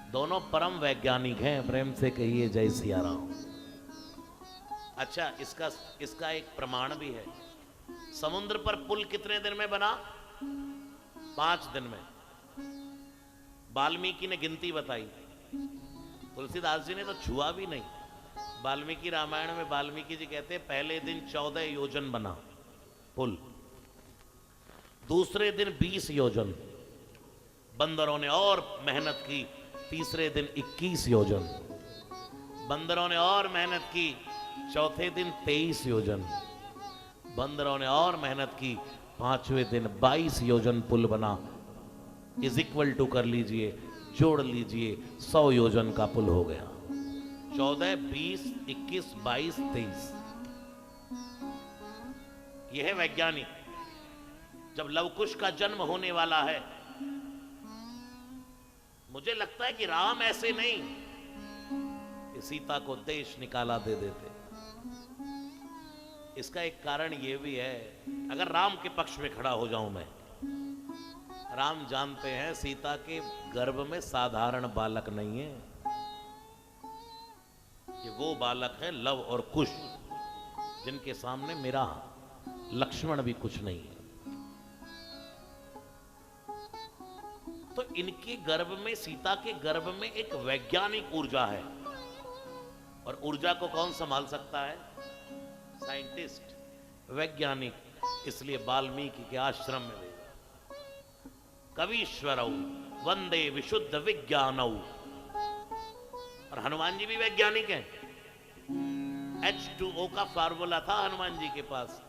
दोनों परम वैज्ञानिक हैं, प्रेम से कहिए जय सिया राम। अच्छा, इसका एक प्रमाण भी है। समुद्र पर पुल कितने दिन में बना? 5 दिन में। वाल्मीकि ने गिनती बताई, तुलसीदास जी ने तो छुआ भी नहीं। वाल्मीकि रामायण में वाल्मीकि जी कहते हैं पहले दिन 14 योजन बना पुल, दूसरे दिन 20 योजन, बंदरों ने और मेहनत की, तीसरे दिन 21 योजन, बंदरों ने और मेहनत की, चौथे दिन 23 योजन, बंदरों ने और मेहनत की, 5वें दिन 22 योजन पुल बना। इज इक्वल टू कर लीजिए, जोड़ लीजिए, 100 योजन का पुल हो गया। 14, 20, 21, 22, 23। यह है वैज्ञानिक। जब लवकुश का जन्म होने वाला है, मुझे लगता है कि राम ऐसे नहीं कि सीता को देश निकाला दे देते। इसका एक कारण यह भी है, अगर राम के पक्ष में खड़ा हो जाऊं मैं, राम जानते हैं सीता के गर्भ में साधारण बालक नहीं है, ये वो बालक है लव और कुश, जिनके सामने मेरा लक्ष्मण भी कुछ नहीं है। तो इनके गर्भ में, सीता के गर्भ में एक वैज्ञानिक ऊर्जा है, और ऊर्जा को कौन संभाल सकता है? साइंटिस्ट, वैज्ञानिक। इसलिए वाल्मीकि के आश्रम में भेजा। कवीश्वरौ वंदे विशुद्ध विज्ञानौ। और हनुमान जी भी वैज्ञानिक हैं। H2O का फार्मूला था हनुमान जी के पास,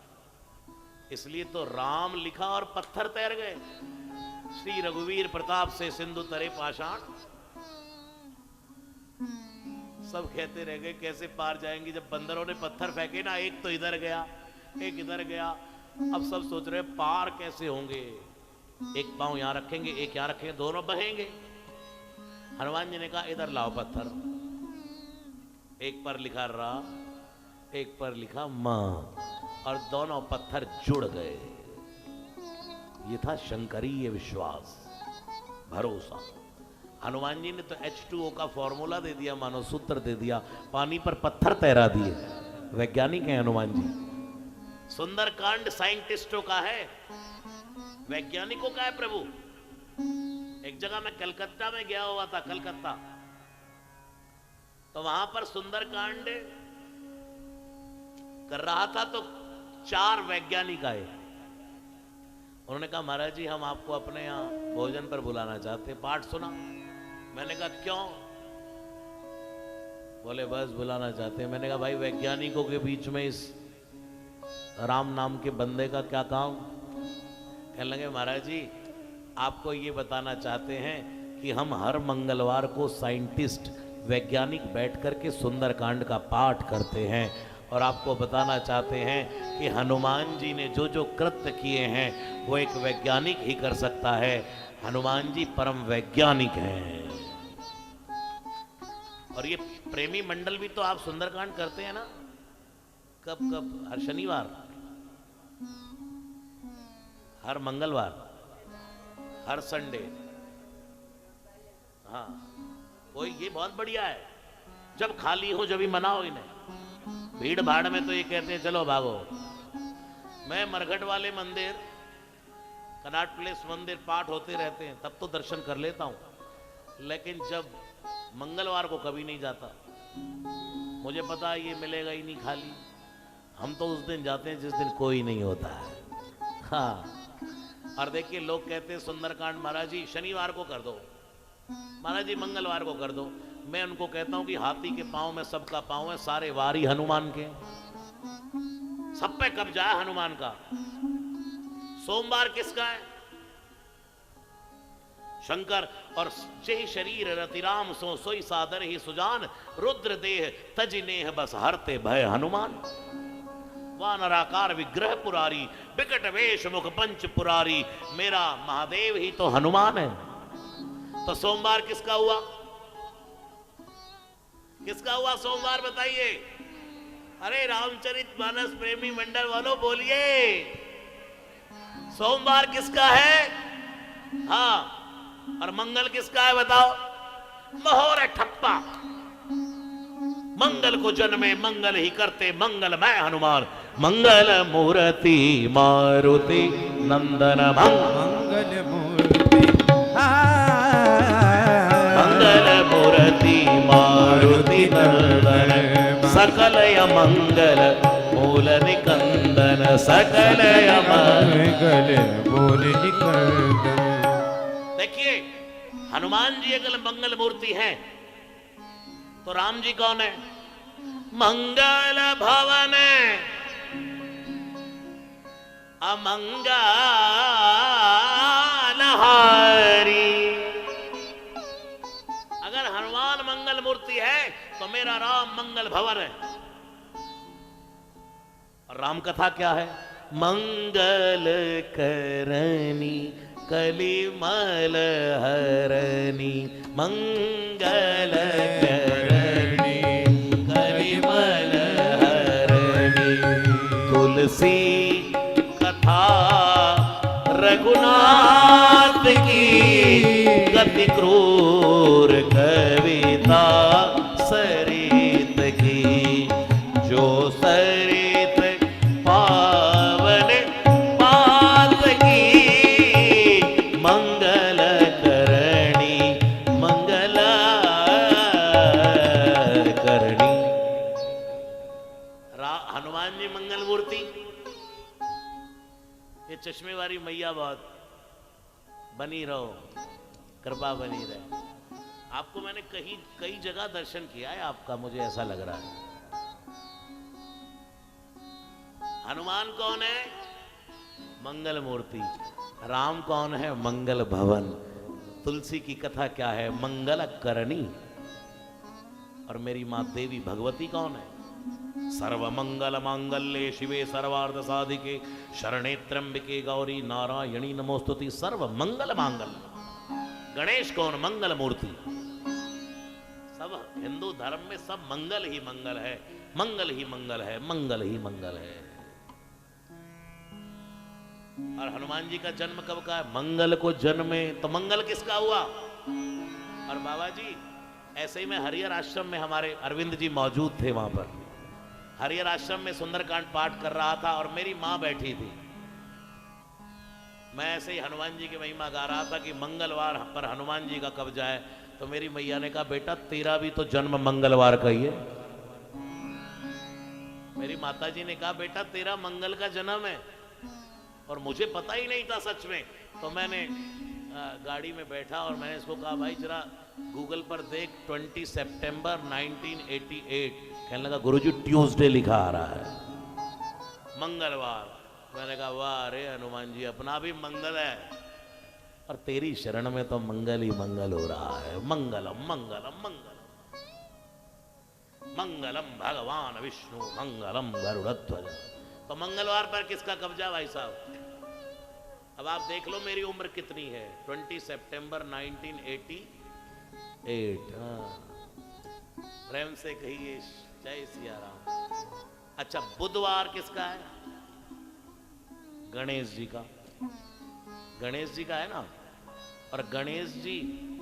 इसलिए तो राम लिखा और पत्थर तैर गए। श्री रघुवीर प्रताप से सिंधु तरे पाषाण। सब कहते रह गए कैसे पार जाएंगे, जब बंदरों ने पत्थर फेंके ना, एक तो इधर गया, एक इधर गया। अब सब सोच रहे पार कैसे होंगे, एक पांव यहां रखेंगे, एक यहां रखेंगे, दोनों बहेंगे। हनुमान जी ने कहा इधर लाओ पत्थर। एक पर लिखा रा, एक पर लिखा मां, और दोनों पत्थर जुड़ गए। ये था शंकरीय विश्वास, भरोसा। हनुमान जी ने तो H2O का फॉर्मूला दे दिया, मानो सूत्र दे दिया, पानी पर पत्थर तैरा दिए। वैज्ञानिक हैं हनुमान जी। सुंदरकांड साइंटिस्टों का है, वैज्ञानिकों का है प्रभु। एक जगह मैं कलकत्ता में गया हुआ था, कलकत्ता, तो वहां पर सुंदरकांड कर रहा था, तो 4 वैज्ञानिक आए। उन्होंने कहा महाराज जी हम आपको अपने यहां भोजन पर बुलाना चाहते हैं, पाठ सुना। मैंने कहा क्यों? बोले बस बुलाना चाहते हैं। मैंने कहा भाई वैज्ञानिकों के बीच में इस राम नाम के बंदे का क्या काम? कहने लगे महाराज जी आपको ये बताना चाहते हैं कि हम हर मंगलवार को साइंटिस्ट वैज्ञानिक बैठ करके सुंदरकांड का पाठ करते हैं, और आपको बताना चाहते हैं कि हनुमान जी ने जो जो कृत्य किए हैं वो एक वैज्ञानिक ही कर सकता है। हनुमान जी परम वैज्ञानिक हैं। और ये प्रेमी मंडल भी तो आप सुंदरकांड करते हैं ना, कब कब? हर शनिवार, हर मंगलवार, हर संडे। हाँ, कोई ये बहुत बढ़िया है। जब खाली हो जब ही मनाओ इन्हें। भीड़ भाड़ में तो ये कहते हैं चलो भागो। मैं मरघट वाले मंदिर, कनाट प्लेस मंदिर पाठ होते रहते हैं तब तो दर्शन कर लेता हूं, लेकिन जब मंगलवार को कभी नहीं जाता। मुझे पता है ये मिलेगा ही नहीं खाली। हम तो उस दिन जाते हैं जिस दिन कोई नहीं होता है। हाँ, और देखिए लोग कहते हैं सुंदरकांड महाराज जी शनिवार को कर दो, महाराज जी मंगलवार को कर दो। मैं उनको कहता हूं कि हाथी के पांव में सबका पांव है, सारे वारी हनुमान के, सब पे कब्जा है हनुमान का। सोमवार किसका है? शंकर। और जय शरीर रतिराम सो सोई सादर ही सुजान, रुद्र देह तजि नेह बस हरते भय हनुमान। वानराकार विग्रह पुरारी, विकट वेश मुख पंच पुरारी, मेरा महादेव ही तो हनुमान है। तो सोमवार किसका हुआ? किसका हुआ सोमवार बताइए? अरे रामचरित मानस प्रेमी मंडल वालों बोलिए, सोमवार किसका है? हाँ, और मंगल किसका है बताओ? मोहर है ठप्पा। मंगल को जन्मे मंगल ही करते, मंगल मैं हनुमान। मंगल मूर्ति मारुति नंदन मंगल मूर्ति मंगल मूर्ति मारुति नंदन सकल मंगल मूल निकंदन सकल मंगल मूल निकंदन। देखिए हनुमान जी अगर मंगल मूर्ति हैं तो राम जी कौन है? मंगल भवन अमंगल हारी। अगर हनुमान मंगल मूर्ति है तो मेरा राम मंगल भवन है। और राम कथा क्या है? मंगल करनी कलिमल हरनी मंगल करनी कलिमल हरनी तुलसी कथा रघुनाथ की गति क्रूर कविता सरित की जो सरित पावन पात की मंगल करणी मंगल करणी। हनुमान जी मंगल मूर्ति। ये चश्मे वाली मैया बहुत बनी रहो, कृपा बनी रहे। आपको मैंने कई जगह दर्शन किया है आपका, मुझे ऐसा लग रहा है। हनुमान कौन है? मंगल मूर्ति। राम कौन है? मंगल भवन। तुलसी की कथा क्या है? मंगल करणी। और मेरी मां देवी भगवती कौन है? सर्व मंगल मांगल्ये शिवे सर्वार्थ साधिके शरणे त्र्यंबके गौरी नारायणी नमोस्तुति सर्व मंगल मांगल। गणेश कौन? मंगल मूर्ति। सब हिंदू धर्म में सब मंगल ही मंगल है, मंगल ही मंगल है, मंगल ही मंगल है। और हनुमान जी का जन्म कब का है? मंगल को जन्मे। तो मंगल किसका हुआ? और बाबा जी ऐसे ही मैं हरिहर आश्रम में, हमारे अरविंद जी मौजूद थे वहां पर, हरिहर आश्रम में सुंदरकांड पाठ कर रहा था और मेरी मां बैठी थी। मैं ऐसे ही हनुमान जी की महिमा गा रहा था कि मंगलवार पर हनुमान जी का कब्जा है। तो मेरी मैया ने कहा बेटा तेरा भी तो जन्म मंगलवार का ही है। मेरी माता जी ने कहा बेटा तेरा मंगल का जन्म है। और मुझे पता ही नहीं था सच में। तो मैंने गाड़ी में बैठा और मैंने इसको कहा भाई जरा गूगल पर देख 20 सितंबर 1988। कहने लगा गुरुजी ट्यूसडे लिखा आ रहा है, मंगलवार। मैंने कहा वाह रे हनुमान जी अपना भी मंगल है और तेरी शरण में तो मंगल ही मंगल हो रहा है। मंगलम मंगलम मंगलम मंगलम भगवान विष्णु मंगलम गरुड़ध्वज। तो मंगलवार पर किसका कब्जा भाई साहब? अब आप देख लो मेरी उम्र कितनी है। 20 सितंबर 1988। प्रेम से कहिए जय सिया राम। अच्छा बुधवार किसका है? गणेश जी का। गणेश जी का है ना। और गणेश जी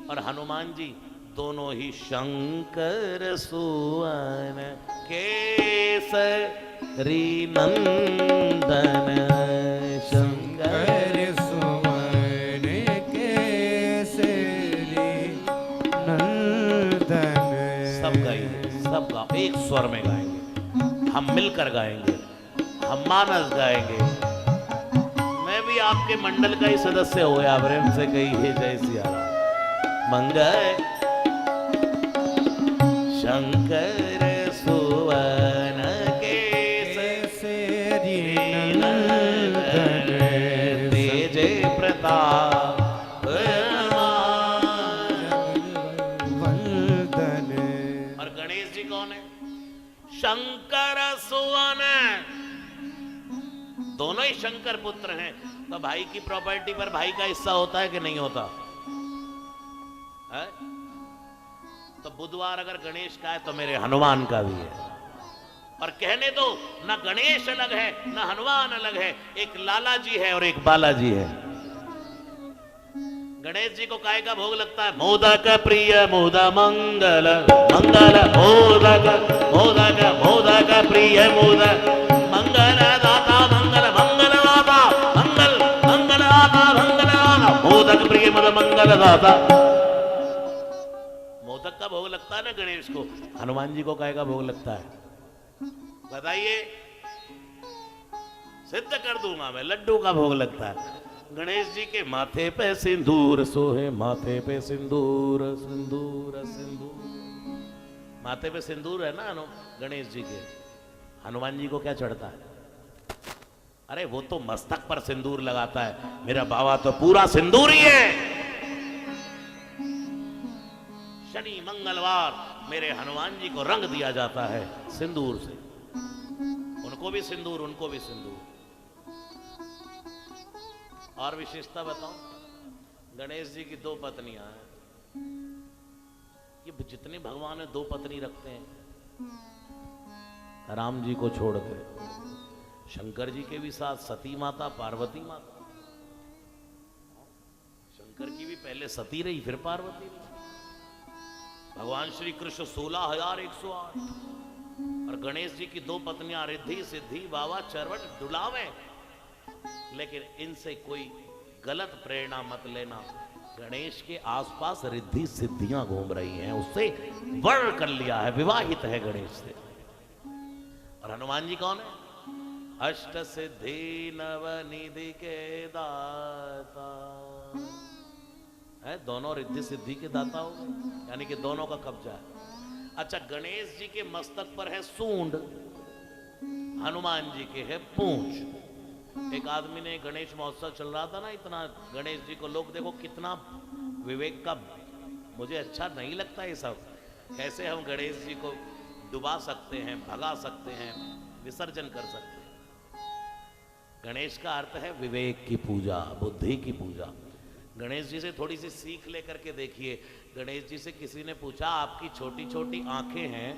और हनुमान जी दोनों ही शंकर सुवन केसरी नंदन शंकर सुवन केसरी नंदन। सब गाइए, सब गा एक स्वर में गाएंगे, हम मिलकर गाएंगे, हम मानस गाएंगे। मैं भी आपके मंडल का ही सदस्य हो गया। प्रेम से कहिए जय सिया राम। मंगल शंकर सुवन केसरी नंदन तेज प्रताप वंदन। और गणेश जी कौन है? शंकर सुवन। दोनों ही शंकर पुत्र हैं। तो भाई की प्रॉपर्टी पर भाई का हिस्सा होता है कि नहीं होता है? तो बुधवार अगर गणेश का है तो मेरे हनुमान का भी है। और कहने दो ना गणेश अलग है ना हनुमान अलग है, एक लाला जी है और एक बालाजी है। गणेश जी को काय का भोग लगता है? मोदक प्रिय मोद मंगल मंगल मोदक मोदक मोदक प्रिय मोद मंगल दाता मंगल मंगल दाता मंगल मंगल दाता मंगल दाता मोदक प्रिय मोद मंगल दाता। मोदक का भोग लगता है ना गणेश को। हनुमान जी को काय का भोग लगता है बताइए? सिद्ध कर दूंगा मैं, लड्डू का भोग लगता है। गणेश जी के माथे पे सिंदूर सोहे, माथे पे सिंदूर सिंदूर सिंदूर, माथे पे सिंदूर है ना गणेश जी के। हनुमान जी को क्या चढ़ता है? अरे वो तो मस्तक पर सिंदूर लगाता है, मेरा बाबा तो पूरा सिंदूर ही है। शनि मंगलवार मेरे हनुमान जी को रंग दिया जाता है सिंदूर से। उनको भी सिंदूर, उनको भी सिंदूर। और विशेषता बताओ, गणेश जी की 2 पत्नियां हैं। ये जितने भगवान है 2 पत्नी रखते हैं, राम जी को छोड़ के। शंकर जी के भी साथ सती माता, पार्वती माता। शंकर की भी पहले सती रही, फिर पार्वती रही। भगवान श्री कृष्ण 16,108। और गणेश जी की 2 पत्नियां रिद्धि सिद्धि बाबा चरवट डुलावे। लेकिन इनसे कोई गलत प्रेरणा मत लेना। गणेश के आसपास रिद्धि सिद्धियां घूम रही हैं, उससे वर्ण कर लिया है, विवाहित है गणेश से। और हनुमान जी कौन है? अष्ट सिद्धि नवनिधि के दाता है। दोनों रिद्धि सिद्धि के दाता हो गए, यानी कि दोनों का कब्जा है। अच्छा, गणेश जी के मस्तक पर है सूंड, हनुमान जी के है पूंछ। एक आदमी ने, गणेश महोत्सव चल रहा था ना, इतना गणेश जी को लोग देखो कितना विवेक का। मुझे अच्छा नहीं लगता ये सब। कैसे हम गणेश जी को डुबा सकते हैं, भगा सकते हैं, विसर्जन कर सकते हैं। गणेश का अर्थ है विवेक की पूजा, बुद्धि की पूजा। गणेश जी से थोड़ी सी सीख लेकर के देखिए। गणेश जी से किसी ने पूछा, आपकी छोटी छोटी आंखें हैं,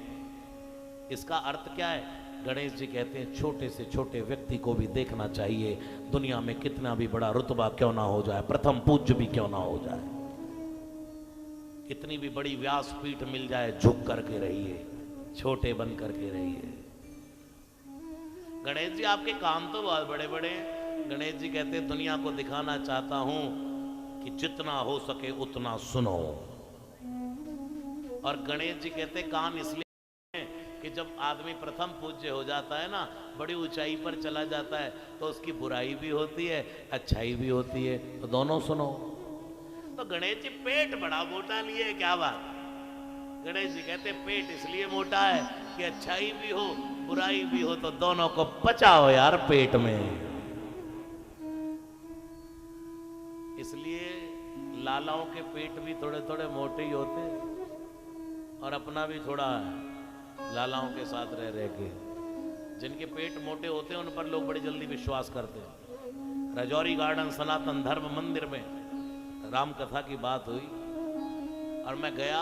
इसका अर्थ क्या है? गणेश जी कहते हैं, छोटे से छोटे व्यक्ति को भी देखना चाहिए, दुनिया में कितना भी बड़ा रुतबा क्यों ना हो जाए, प्रथम पूज्य भी क्यों ना हो जाए, कितनी भी बड़ी व्यासपीठ मिल जाए, झुक करके रहिए, छोटे बन करके रहिए। गणेश जी आपके काम तो बहुत बड़े बड़े हैं। गणेश जी कहते हैं, दुनिया को दिखाना चाहता हूं कि जितना हो सके उतना सुनो। और गणेश जी कहते हैं, कान इसलिए कि जब आदमी प्रथम पूज्य हो जाता है ना, बड़ी ऊंचाई पर चला जाता है, तो उसकी बुराई भी होती है, अच्छाई भी होती है, तो दोनों सुनो। तो गणेश जी पेट बड़ा मोटा लिए, क्या बात? गणेश जी कहते पेट इसलिए मोटा है कि अच्छाई भी हो बुराई भी हो, तो दोनों को पचाओ यार पेट में। इसलिए लालाओं के पेट भी थोड़े थोड़े मोटे ही होते, और अपना भी थोड़ा लालाओं के साथ रह रह के। जिनके पेट मोटे होते हैं उन पर लोग बड़ी जल्दी विश्वास करते हैं। राजौरी गार्डन सनातन धर्म मंदिर में राम कथा की बात हुई, और मैं गया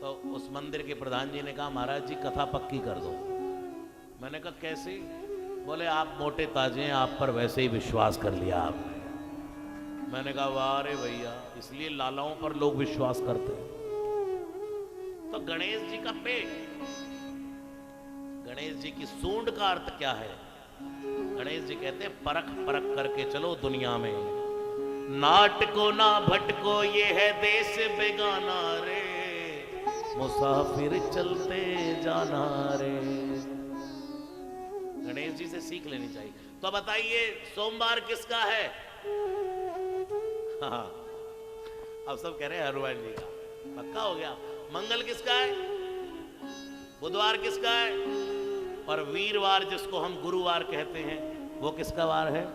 तो उस मंदिर के प्रधान जी ने कहा, महाराज जी कथा पक्की कर दो। मैंने कहा कैसे? बोले आप मोटे ताजे हैं, आप पर वैसे ही विश्वास कर लिया आपने। मैंने कहा वाह रे भैया, इसलिए लालाओं पर लोग विश्वास करते हैं। तो गणेश जी का पेट, गणेश जी की सूंड का अर्थ क्या है? गणेश जी कहते हैं, परख परख करके चलो दुनिया में, नाटको ना भटको ये है देश बेगाना रे, मुसाफिर चलते जाना रे। गणेश जी से सीख लेनी चाहिए। तो बताइए सोमवार किसका है? हाँ, अब सब कह रहे हैं हनुमान जी का, पक्का हो गया। मंगल किसका है? बुधवार किसका है? और वीरवार जिसको हम गुरुवार कहते हैं, वो किसका वार है?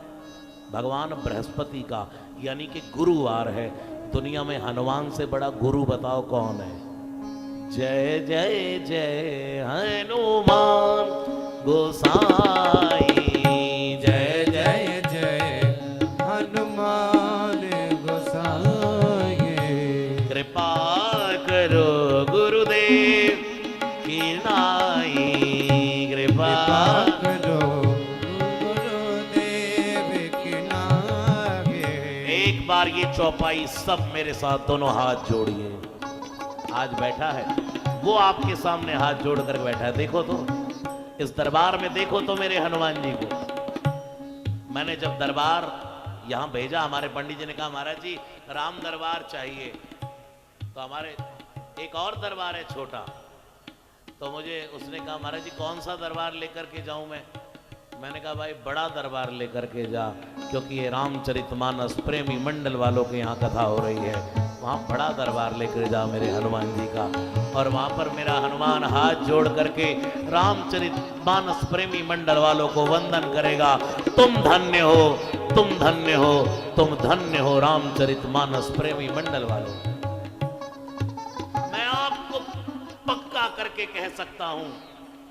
भगवान बृहस्पति का, यानी कि गुरुवार है। दुनिया में हनुमान से बड़ा गुरु बताओ कौन है? जय जय जय हनुमान गोसाई, जय जय जय हनुमान गोसाई। कृपा करो गुरुदेव की नाई, कृपा करो गुरुदेव की नाई। एक बार ये ये चौपाई सब मेरे साथ दोनों हाथ जोड़िए। आज बैठा है वो आपके सामने हाथ जोड़ कर बैठा है। देखो तो इस दरबार में, देखो तो मेरे हनुमान जी को। मैंने जब दरबार यहां भेजा, हमारे पंडित जी ने कहा महाराज जी राम दरबार चाहिए। तो हमारे एक और दरबार है छोटा, तो मुझे उसने कहा महाराज जी कौन सा दरबार लेकर के जाऊं मैं? मैंने कहा भाई बड़ा दरबार लेकर के जा, क्योंकि ये रामचरितमानस प्रेमी मंडल वालों के यहाँ कथा हो रही है। वहाँ बड़ा दरबार लेकर जा मेरे हनुमान जी का, और वहाँ पर मेरा हनुमान हाथ जोड़ करके रामचरितमानस प्रेमी मंडल वालों को वंदन करेगा। तुम धन्य हो, तुम धन्य हो, तुम धन्य हो रामचरितमानस प्रेमी मंडल वालों। मैं आपको पक्का करके कह सकता हूं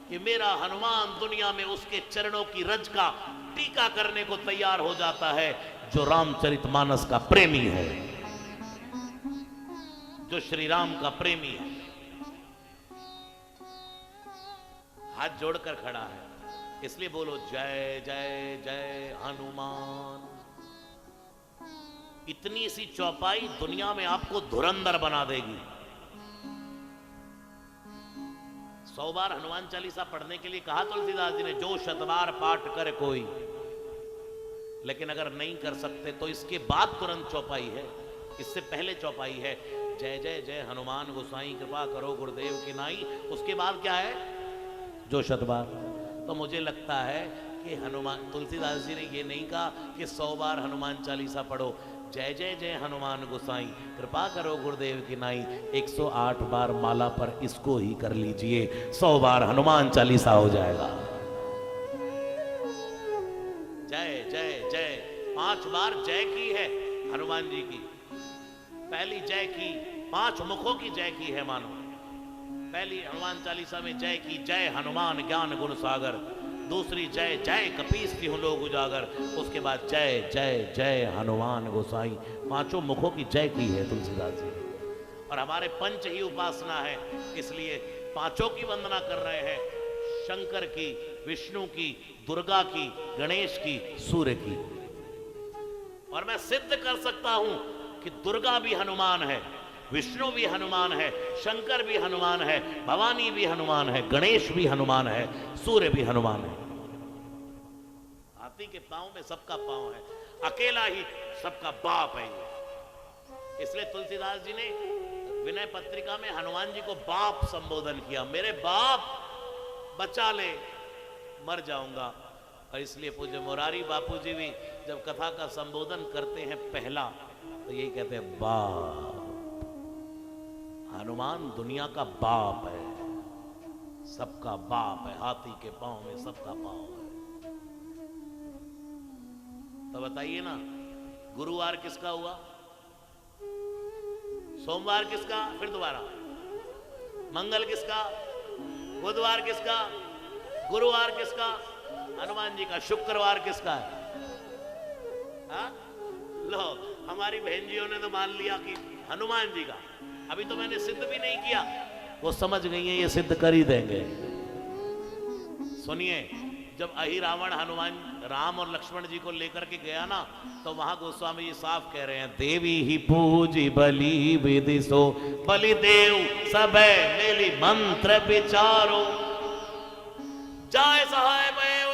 कि मेरा हनुमान दुनिया में उसके चरणों की रज का टीका करने को तैयार हो जाता है जो रामचरितमानस का प्रेमी है, जो श्री राम का प्रेमी है। हाथ जोड़कर खड़ा है, इसलिए बोलो जय जय जय हनुमान। इतनी सी चौपाई दुनिया में आपको धुरंधर बना देगी। 100 बार हनुमान चालीसा पढ़ने के लिए कहा तुलसीदास जी ने, जो शतबार पाठ कर कोई। लेकिन अगर नहीं कर सकते तो इसके बाद तुरंत चौपाई है, इससे पहले चौपाई है जय जय जय हनुमान गोसाई कृपा करो गुरुदेव की नाई। उसके बाद क्या है? जो शतबार। तो मुझे लगता है कि हनुमान, तुलसीदास जी ने ये नहीं कहा कि 100 बार हनुमान चालीसा पढ़ो, जय जय जय हनुमान गोसाई कृपा करो गुरुदेव की नाई। 108 बार माला पर इसको ही कर लीजिए, 100 बार हनुमान चालीसा हो जाएगा। जय जय जय 5 बार जय की है हनुमान जी की। पहली जय की 5 मुखों की जय की है मानो। पहली हनुमान चालीसा में जय की, जय हनुमान ज्ञान गुण सागर। दूसरी जय जय कपीस तिहुँ लोग उजागर। उसके बाद जय जय जय हनुमान गोसाई। 5 मुखों की जय की है तुलसीदास जी। और हमारे पंच ही उपासना है, इसलिए 5 की वंदना कर रहे हैं, शंकर की, विष्णु की, दुर्गा की, गणेश की, सूर्य की। और मैं सिद्ध कर सकता हूं कि दुर्गा भी हनुमान है, विष्णु भी हनुमान है, शंकर भी हनुमान है, भवानी भी हनुमान है, गणेश भी हनुमान है, सूर्य भी हनुमान है। हाथी के पांव में सबका पांव है, अकेला ही सबका बाप है ये। इसलिए तुलसीदास जी ने विनय पत्रिका में हनुमान जी को बाप संबोधन किया, मेरे बाप बचा ले, मर जाऊंगा। और इसलिए पूज्य मुरारी बापू जी भी जब कथा का संबोधन करते हैं पहला, तो यही कहते हैं बाप। हनुमान दुनिया का बाप है, सबका बाप है, हाथी के पांव में सबका पांव है। तो बताइए ना, गुरुवार किसका हुआ, सोमवार किसका, फिर दोबारा मंगल किसका, बुधवार किसका, गुरुवार किसका, हनुमान जी का। शुक्रवार किसका है? हा? लो, हमारी बहनजियों ने तो मान लिया कि हनुमान जी का। अभी तो मैंने सिद्ध भी नहीं किया, वो समझ गई है ये सिद्ध कर ही देंगे। सुनिए, जब अहि रावण हनुमान, राम और लक्ष्मण जी को लेकर के गया ना, तो वहां गोस्वामी जी साफ कह रहे हैं, देवी ही पूजी बलि विदिशो, बलि देव सब मेली मंत्र विचारो, जाय सहाय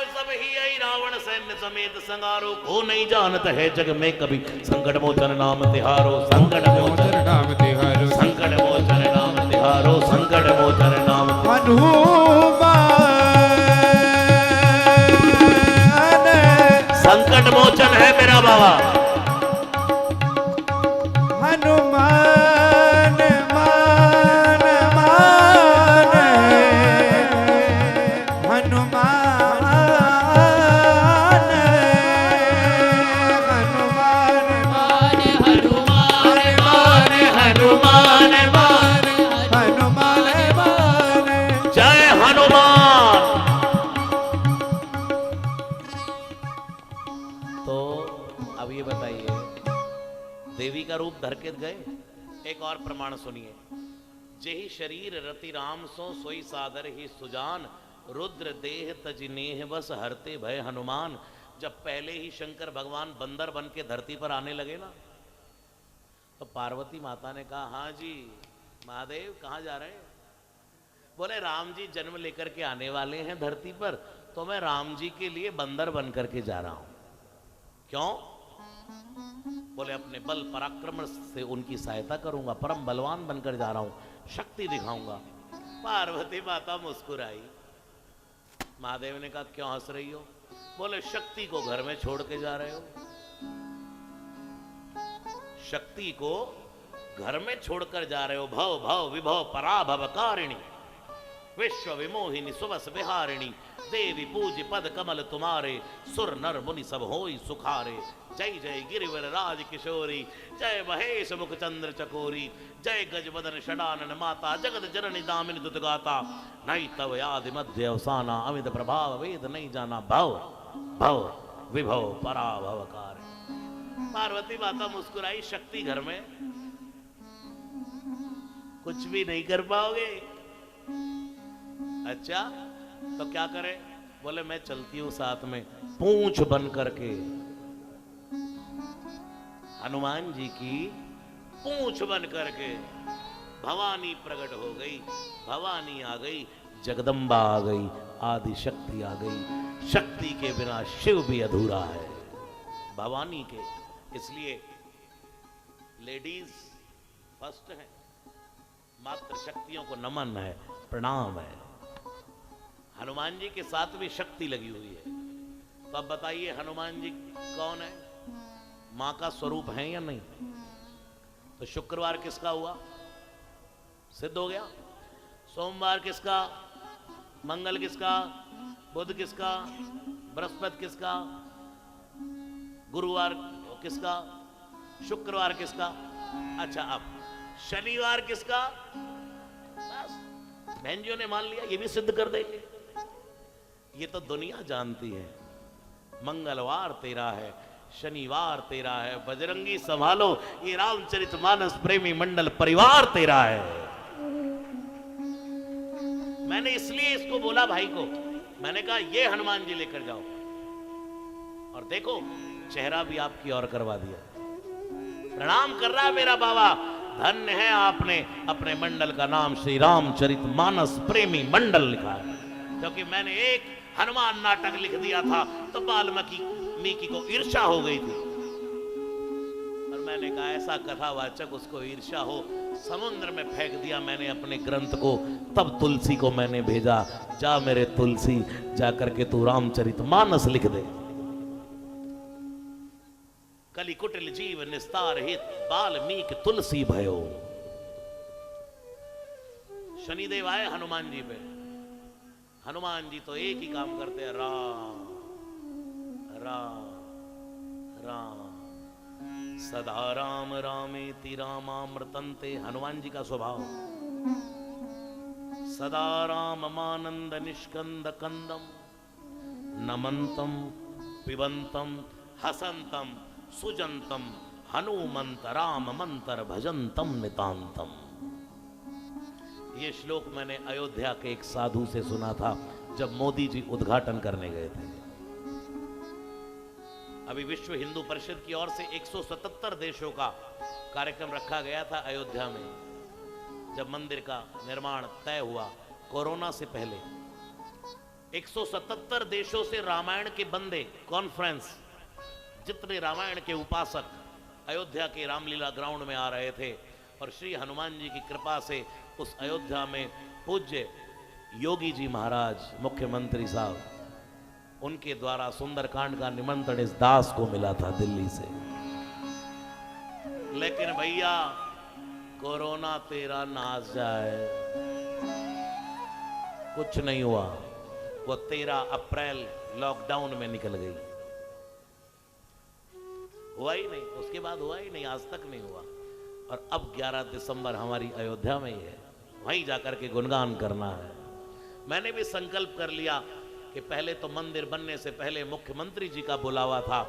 सब ही आई रावण सैन्य समेत संगारो, को नहीं जानत है जग में कभी संकट मोचन नाम तिहारो, संकट मोचन नाम तिहारो, संकट मोचन नाम तिहारो, संकट मोचन नाम हनुमान। संकट मोचन है मेरा बाबा हनुमान मान मान हनुमान हनुमान मान हनुमान मान हनुमान मान हनुमान मान। जय हनुमान। तो अब ये बताइए, देवी का रूप धर के गए। एक और प्रमाण सुनिए, जेहि शरीर रति राम सो सोई सादर ही सुजान, रुद्र देह तज नेह बस हरते भय हनुमान। जब पहले ही शंकर भगवान बंदर बन के धरती पर आने लगे ना, तो पार्वती माता ने कहा, हाँ जी महादेव कहाँ जा रहे हैं? बोले राम जी जन्म लेकर के आने वाले हैं धरती पर, तो मैं राम जी के लिए बंदर बन करके जा रहा हूं। क्यों? बोले अपने बल पराक्रम से उनकी सहायता करूंगा, परम बलवान बनकर जा रहा हूं, शक्ति दिखाऊंगा। पार्वती माता मुस्कुराई। महादेव ने कहा क्यों हंस रही हो? बोले शक्ति को घर में छोड़ के जा रहे हो। शक्ति को घर में छोड़कर जा रहे हो। भव भव विभव पराभव कारिणी, विश्व विमोहिनी सुबस विहारिणी, देवी पूज पद कमल तुम्हारे, सुर नर मुनि सब होई सुखारे। जय जय गिरिवर राज किशोरी, जय महेश मुख चंद्र चकोरी, जय गजवदन षडानन माता, जगत जननी दामिनी दुतगाता, नहीं तव यादि मध्य अवसाना, अमित प्रभाव वेद नहीं जाना, भव भव विभव पराभव कार्य। पार्वती माता मुस्कुराई। शक्ति घर में कुछ भी नहीं कर पाओगे। अच्छा तो क्या करें? बोले मैं चलती हूं साथ में, पूंछ बन करके। हनुमान जी की पूंछ बन करके भवानी प्रकट हो गई। भवानी आ गई, जगदम्बा आ गई, आदि शक्ति आ गई। शक्ति के बिना शिव भी अधूरा है, भवानी के। इसलिए लेडीज फर्स्ट है, मात्र शक्तियों को नमन है, प्रणाम है। हनुमान जी के साथ भी शक्ति लगी हुई है। तो अब बताइए हनुमान जी कौन है? मां का स्वरूप है या नहीं? तो शुक्रवार किसका हुआ? सिद्ध हो गया। सोमवार किसका? मंगल किसका? बुध किसका? बृहस्पति किसका? गुरुवार किसका? शुक्रवार किसका? अच्छा अब शनिवार किसका? बस बहन जियों ने मान लिया, ये भी सिद्ध कर देंगे। ये तो दुनिया जानती है। मंगलवार तेरा है, शनिवार तेरा है, बजरंगी संभालो, ये रामचरितमानस प्रेमी मंडल परिवार तेरा है। मैंने इसलिए इसको बोला भाई को, मैंने कहा ये हनुमान जी लेकर जाओ, और देखो चेहरा भी आपकी ओर करवा दिया। प्रणाम कर रहा है मेरा बाबा। धन्य है आपने अपने मंडल का नाम श्री रामचरितमानस प्रेमी मंडल लिखा है, क्योंकि मैंने एक हनुमान नाटक लिख दिया था तो वाल्मीकि को ईर्ष्या हो गई थी। और मैंने कहा ऐसा कथावाचक उसको ईर्ष्या हो, समुद्र में फेंक दिया मैंने अपने ग्रंथ को। तब तुलसी को मैंने भेजा, जा मेरे तुलसी जा करके तू रामचरितमानस लिख दे। कलि कुटिल जीव निस्तार हित, वाल्मीकि तुलसी भयो। शनिदेव आए हनुमान जी पे। हनुमान जी तो एक ही काम करते हैं, राम राम राम, सदा राम रामेति रामामृतंते। हनुमान जी का स्वभाव सदा राम मानंद निष्कंद कंदम, नमंतम पिबंतम हसंतम सुजंतम, हनुमंत राम मंत्र भजंतम नितांतम। ये श्लोक मैंने अयोध्या के एक साधु से सुना था जब मोदी जी उद्घाटन करने गए थे। अभी विश्व हिंदू परिषद की ओर से 177 देशों का कार्यक्रम रखा गया था अयोध्या में। जब मंदिर का निर्माण तय हुआ कोरोना से पहले, 177 देशों से रामायण के बंदे कॉन्फ्रेंस, जितने रामायण के उपासक अयोध्या के रामलीला ग्राउंड में आ रहे थे। और श्री हनुमान जी की कृपा से उस अयोध्या में पूज्य योगी जी महाराज मुख्यमंत्री साहब, उनके द्वारा सुंदरकांड का निमंत्रण इस दास को मिला था दिल्ली से। लेकिन भैया कोरोना तेरा नाश जाए, कुछ नहीं हुआ। वो 13 अप्रैल लॉकडाउन में निकल गई, हुआ ही नहीं, उसके बाद हुआ ही नहीं, आज तक नहीं हुआ। और अब 11 दिसंबर हमारी अयोध्या में ही है, वहीं जाकर के गुणगान करना है। मैंने भी संकल्प कर लिया कि पहले तो मंदिर बनने से पहले मुख्यमंत्री जी का बुलावा था।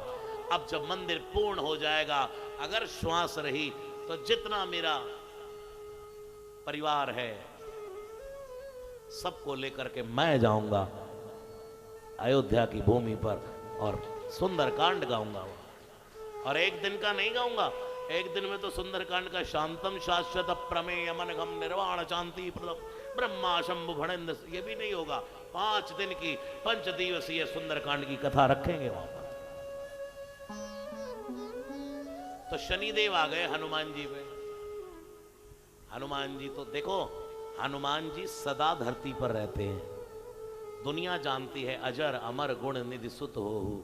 अब जब मंदिर पूर्ण हो जाएगा, अगर श्वास रही तो जितना मेरा परिवार है सबको लेकर के मैं जाऊंगा अयोध्या की भूमि पर और सुंदरकांड गाऊंगा। और एक दिन का नहीं गाऊंगा, एक दिन में तो सुंदरकांड का शांतम शाश्वत प्रमेय मनघम निर्वाण शांति ब्रह्मा शंभु भणेन्द्र ये भी नहीं होगा। 5 दिन की 5 दिवसीय सुंदरकांड की कथा रखेंगे वहां पर। तो शनिदेव आ गए हनुमान जी पे। हनुमान जी तो देखो, हनुमान जी सदा धरती पर रहते हैं। दुनिया जानती है अजर अमर गुण निधि सुत हो।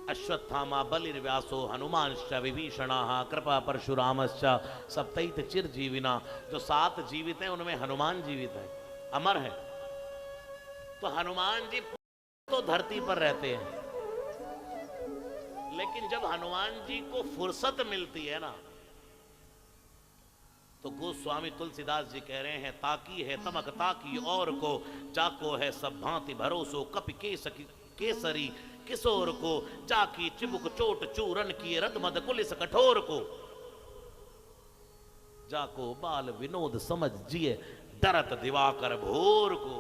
अश्वत्थामा बलिर्व्यासो हनुमांश्च विभीषणाः कृपा परशुरामश्च सप्तैत चिरजीविना। जो 7 जीवित हैं उनमें हनुमान जीवित है, अमर है। तो हनुमान जी तो धरती पर रहते हैं, लेकिन जब हनुमान जी को फुर्सत मिलती है ना, तो गोस्वामी तुलसीदास जी कह रहे हैं, ताकी है तमक ताकी और को, जाको है सब भांति भरोसो, कपि केसरी किशोर को, जाकी चिबुक चोट चूरन किए रद मद कुलिस कठोर को, जाको बाल विनोद समझ जिए डरत दिवाकर भोर को।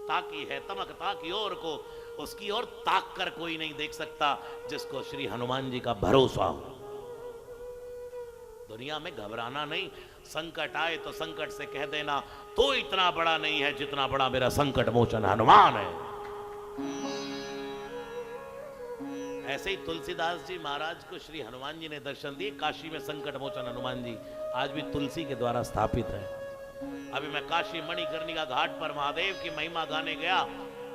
ताकी है तमक ताकी और को, उसकी ओर ताक कर कोई नहीं देख सकता जिसको श्री हनुमान जी का भरोसा हो। दुनिया में घबराना नहीं, संकट आए तो संकट से कह देना तो इतना बड़ा नहीं है जितना बड़ा मेरा संकट मोचन हनुमान है। ऐसे ही तुलसीदास जी महाराज को श्री हनुमान जी ने दर्शन दिए। काशी में संकट मोचन हनुमान जी आज भी तुलसी के द्वारा स्थापित है। अभी मैं काशी मणिकर्णिका घाट पर महादेव की महिमा गाने गया,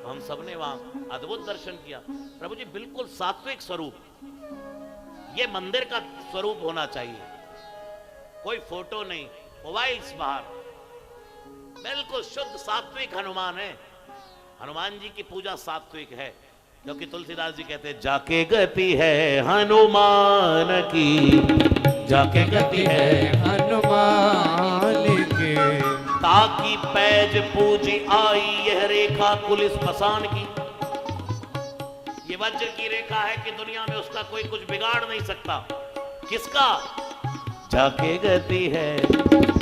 हम सबने वहां अद्भुत दर्शन किया। प्रभु जी बिल्कुल सात्विक स्वरूप, ये मंदिर का स्वरूप होना चाहिए। कोई फोटो नहीं, मोबाइल्स बाहर, बिल्कुल शुद्ध सात्विक हनुमान है। हनुमान जी की पूजा सात्विक है, क्योंकि तुलसीदास जी कहते हैं, जाके गति है हनुमान की, जाके गति है हनुमान की, ताकि पैज पूजी आई यह रेखा कुलिस पसान की। ये वज्र की रेखा है कि दुनिया में उसका कोई कुछ बिगाड़ नहीं सकता। किसका? जाके गति है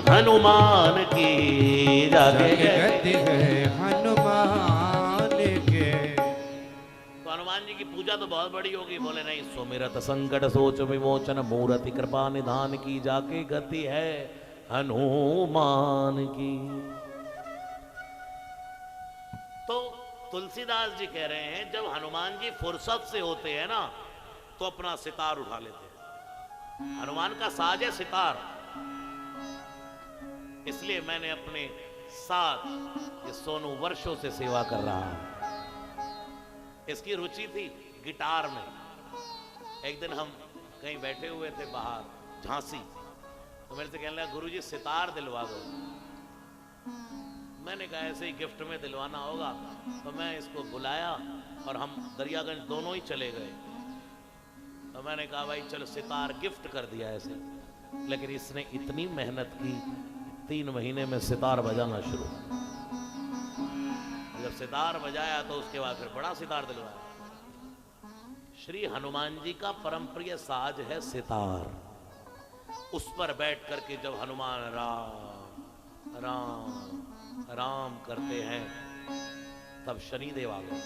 हनुमान की, जाके गति है हनुमान की। तो हनुमान जी की पूजा तो बहुत बड़ी होगी। बोले नहीं, सुमिरत संकट सोच विमोचन मूर्ति कृपा निधान की, जाके गति है हनुमान की। तो तुलसीदास जी कह रहे हैं, जब हनुमान जी फुर्सत से होते हैं ना, तो अपना सितार उठा लेते हैं। हनुमान का साज है सितार। इसलिए मैंने अपने साथ ये सोनू वर्षों से सेवा कर रहा हूं। इसकी रुचि थी गिटार में। एक दिन हम कहीं बैठे हुए थे बाहर झांसी, तो मेरे से कहने लगा, गुरुजी सितार दिलवा दो। मैंने कहा ऐसे ही गिफ्ट में दिलवाना होगा। तो मैं इसको बुलाया और हम दरियागंज दोनों ही चले गए। तो मैंने कहा भाई चलो सितार गिफ्ट कर दिया ऐसे। लेकिन इसने इतनी मेहनत की, 3 महीने में सितार बजाना शुरू। जब सितार बजाया तो उसके बाद फिर बड़ा सितार दिलवाया। श्री हनुमान जी का परम प्रिय साज है सितार। उस पर बैठ करके जब हनुमान राम राम राम करते हैं, तब शनिदेव आ गए।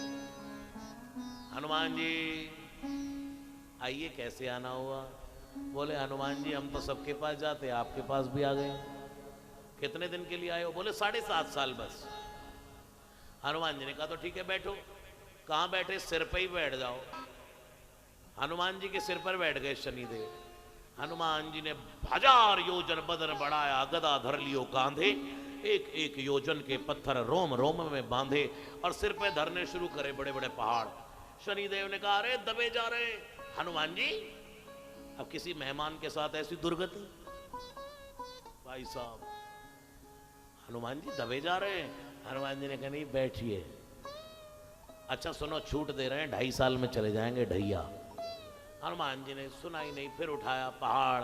हनुमान जी आइए, कैसे आना हुआ? बोले हनुमान जी हम तो सबके पास जाते, आपके पास भी आ गए। कितने दिन के लिए आए हो? बोले 7.5 साल बस। हनुमान जी ने कहा तो ठीक है बैठो। कहाँ बैठे? सिर पे ही बैठ जाओ। हनुमान जी के सिर पर बैठ गए शनिदेव। हनुमान जी ने 1000 योजन बदन बढ़ाया, गदा धर लियो कांधे, एक एक योजन के पत्थर रोम रोम में बांधे और सिर पे धरने शुरू करे बड़े बड़े पहाड़। शनिदेव ने कहा अरे दबे जा रहे हनुमान जी। अब किसी मेहमान के साथ ऐसी दुर्गति, भाई साहब हनुमान जी दबे जा रहे हैं। हनुमान जी ने कहा नहीं बैठिए। अच्छा सुनो, छूट दे रहे हैं, 2.5 साल में चले जाएंगे ढैया। हनुमान जी ने सुना ही नहीं, फिर उठाया पहाड़।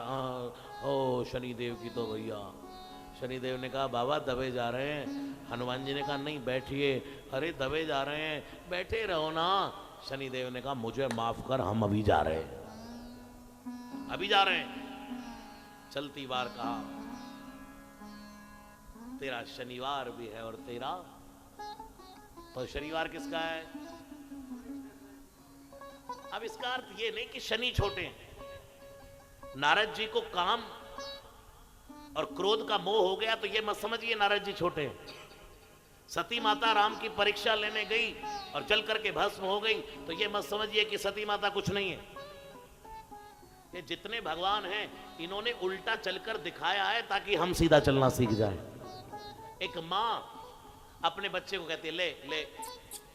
ओ शनिदेव की तो भैया। शनिदेव ने कहा बाबा दबे जा रहे हैं। हनुमान जी ने कहा नहीं बैठिए। अरे दबे जा रहे हैं, बैठे रहो ना। शनिदेव ने कहा मुझे माफ कर, हम अभी जा रहे हैं, अभी जा रहे हैं। चलती बार कहा तेरा शनिवार भी है और तेरा तो शनिवार किसका है? अब इसका अर्थ ये नहीं कि शनि छोटे हैं। नारद जी को काम और क्रोध का मोह हो गया तो ये मत समझिए नारद जी छोटे हैं। सती माता राम की परीक्षा लेने गई और जल करके भस्म हो गई तो ये मत समझिए कि सती माता कुछ नहीं है। ये जितने भगवान हैं इन्होंने उल्टा चलकर दिखाया है ताकि हम सीधा चलना सीख जाए। एक माँ अपने बच्चे को कहती है ले ले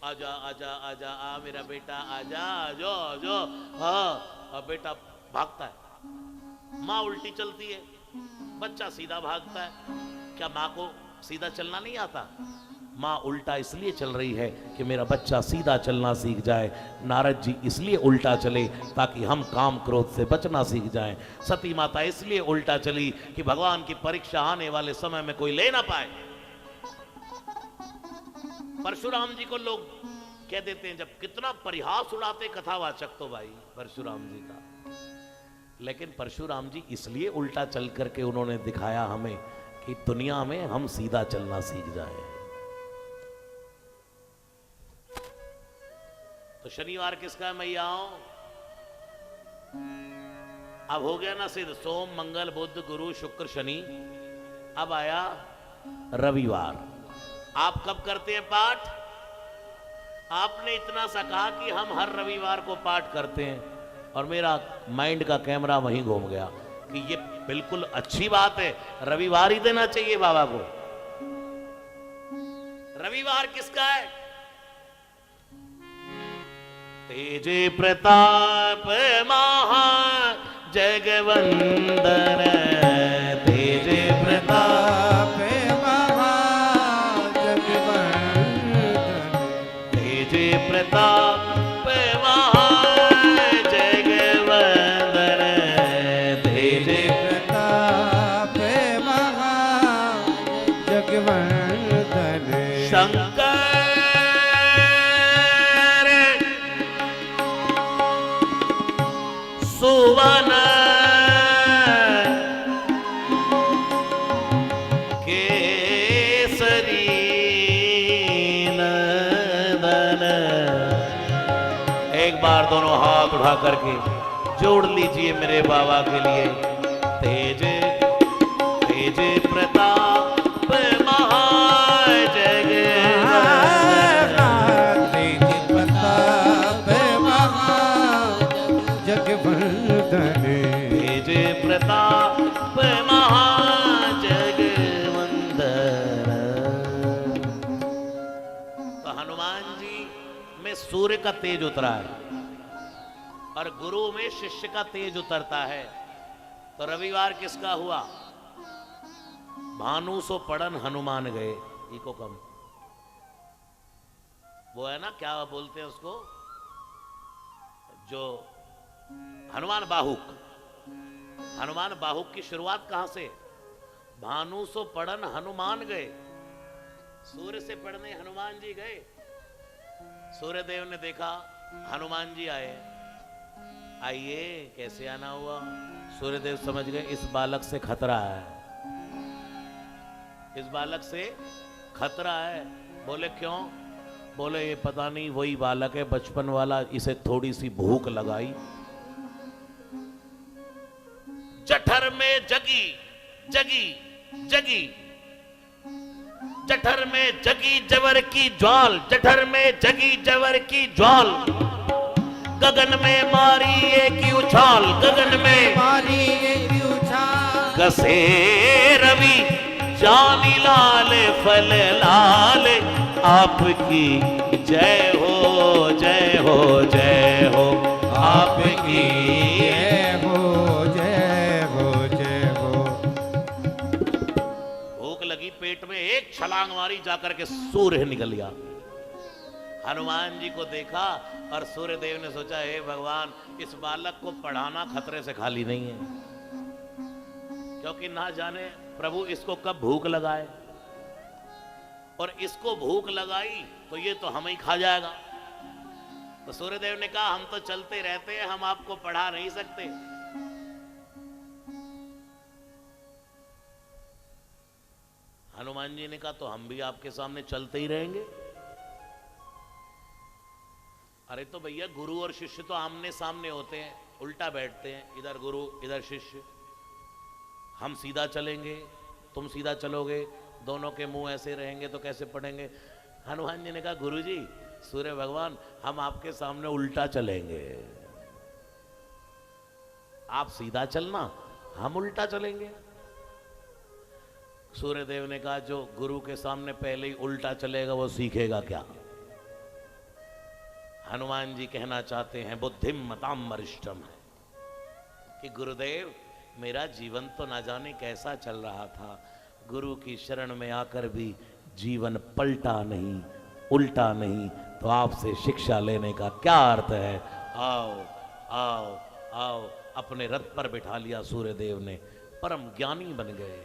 आजा आजा आजा आ मेरा बेटा आजा आजो आजो हाँ, और बेटा भागता है। माँ उल्टी चलती है, बच्चा सीधा भागता है। क्या माँ को सीधा चलना नहीं आता? माँ उल्टा इसलिए चल रही है कि मेरा बच्चा सीधा चलना सीख जाए। नारद जी इसलिए उल्टा चले ताकि हम काम क्रोध से बचना सीख जाएं। सती माता इसलिए उल्टा चली कि भगवान की परीक्षा आने वाले समय में कोई ले ना पाए। परशुराम जी को लोग कह देते हैं, जब कितना परिहास उड़ाते कथावाचक तो भाई परशुराम जी का, लेकिन परशुराम जी इसलिए उल्टा चल करके उन्होंने दिखाया हमें कि दुनिया में हम सीधा चलना सीख जाएं। तो शनिवार किसका है मैयाओं? अब हो गया ना सिद्ध, सोम मंगल बुध गुरु शुक्र शनि, अब आया रविवार। आप कब करते हैं पाठ? आपने इतना सा कहा कि हम हर रविवार को पाठ करते हैं और मेरा माइंड का कैमरा वहीं घूम गया कि ये बिल्कुल अच्छी बात है, रविवार ही देना चाहिए बाबा को। रविवार किसका है? तेजे प्रताप महा जगवंदन, तेजे प्रताप महा जगवंदन, तेजे प्रताप महा जगवंदन, तेजे प्रताप महा जगवंदन। शंकर सुवन केसरी नंदन। एक बार दोनों हाथ उठा करके जोड़ लीजिए मेरे बाबा के लिए। तेज तेज प्रताप महा जगवंदन, तेज प्रताप महाजगवंदन। तो हनुमान जी में सूर्य का तेज उतरा है और गुरु में शिष्य का तेज उतरता है। तो रविवार किसका हुआ? भानु सो पड़न हनुमान गए। इको कम वो है ना, क्या बोलते हैं उसको, जो हनुमान बाहुक। हनुमान बाहुक की शुरुआत कहां से? भानु सो पड़न हनुमान गए। सूर्य से पढ़ने हनुमान जी गए। सूर्य देव ने देखा हनुमान जी आए, आइए कैसे आना हुआ। सूर्य देव समझ गए इस बालक से खतरा है, इस बालक से खतरा है। बोले क्यों? बोले ये पता नहीं वही बालक है बचपन वाला, इसे थोड़ी सी भूख लगाई, जठर में जगी जगी जगी, जठर में जगी जवर की ज्वाल, जठर में जगी जवर की ज्वाल, गगन में मारी एक उछाल, गगन में मारी एक उछाल, कसे रवि जानी लाल फल लाल, आपकी जय हो जय हो जय हो, आपकी जय हो जय हो जय हो। भूख लगी पेट में, एक छलांग मारी, जाकर के सूर्य निकल गया। हनुमान जी को देखा और सूर्य देव ने सोचा हे भगवान, इस बालक को पढ़ाना खतरे से खाली नहीं है, क्योंकि ना जाने प्रभु इसको कब भूख लगाए, और इसको भूख लगाई तो ये तो हमें ही खा जाएगा। तो सूर्यदेव ने कहा हम तो चलते रहते हैं, हम आपको पढ़ा नहीं सकते। हनुमान जी ने कहा तो हम भी आपके सामने चलते ही रहेंगे। अरे तो भैया गुरु और शिष्य तो आमने सामने होते हैं, उल्टा बैठते हैं, इधर गुरु इधर शिष्य, हम सीधा चलेंगे तुम सीधा चलोगे, दोनों के मुंह ऐसे रहेंगे तो कैसे पढ़ेंगे। हनुमान जी ने कहा गुरु जी, सूर्य भगवान, हम आपके सामने उल्टा चलेंगे, आप सीधा चलना, हम उल्टा चलेंगे। सूर्यदेव ने कहा जो गुरु के सामने पहले ही उल्टा चलेगा वो सीखेगा क्या। हनुमान जी कहना चाहते हैं बुद्धिम मताम वरिष्ठम है कि गुरुदेव मेरा जीवन तो ना जाने कैसा चल रहा था, गुरु की शरण में आकर भी जीवन पलटा नहीं, उल्टा नहीं, तो आपसे शिक्षा लेने का क्या अर्थ है। आओ आओ आओ, अपने रथ पर बिठा लिया सूर्यदेव ने, परम ज्ञानी बन गए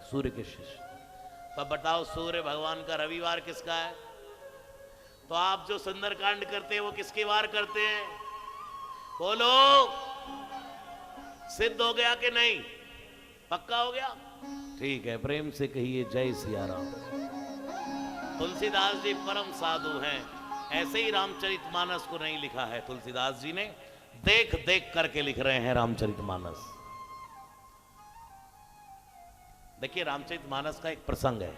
सूर्य के शिष्य। तो बताओ सूर्य भगवान का रविवार किसका है? तो आप जो सुंदरकांड करते हैं वो किसके वार करते हैं? बोलो, सिद्ध हो गया कि नहीं? पक्का हो गया? ठीक है, प्रेम से कहिए जय सिया राम। तुलसीदास जी परम साधु हैं, ऐसे ही रामचरितमानस को नहीं लिखा है तुलसीदास जी ने, देख देख करके लिख रहे हैं रामचरितमानस। देखिए रामचरितमानस का एक प्रसंग है।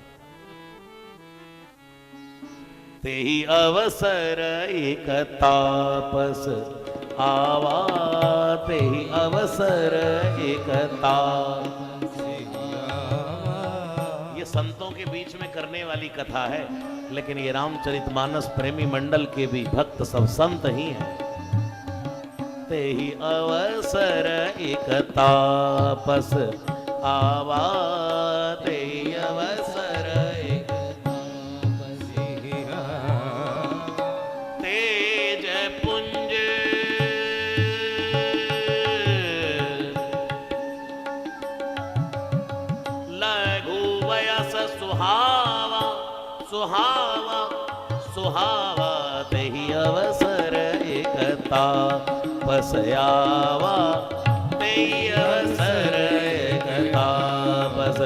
तेहि अवसर एक तापस आवा, तेहि अवसर एक तापस। ये संतों के बीच में करने वाली कथा है, लेकिन ये रामचरितमानस प्रेमी मंडल के भी भक्त सब संत ही हैं। तेहि अवसर एक तापस आवा, तेहि अवसर एक तापस। तेज पुंज लघु वयस सुहावा, सुहावा सुहावा, तेहि अवसर एक तापस आवा, तेहि अवसर एक तापस,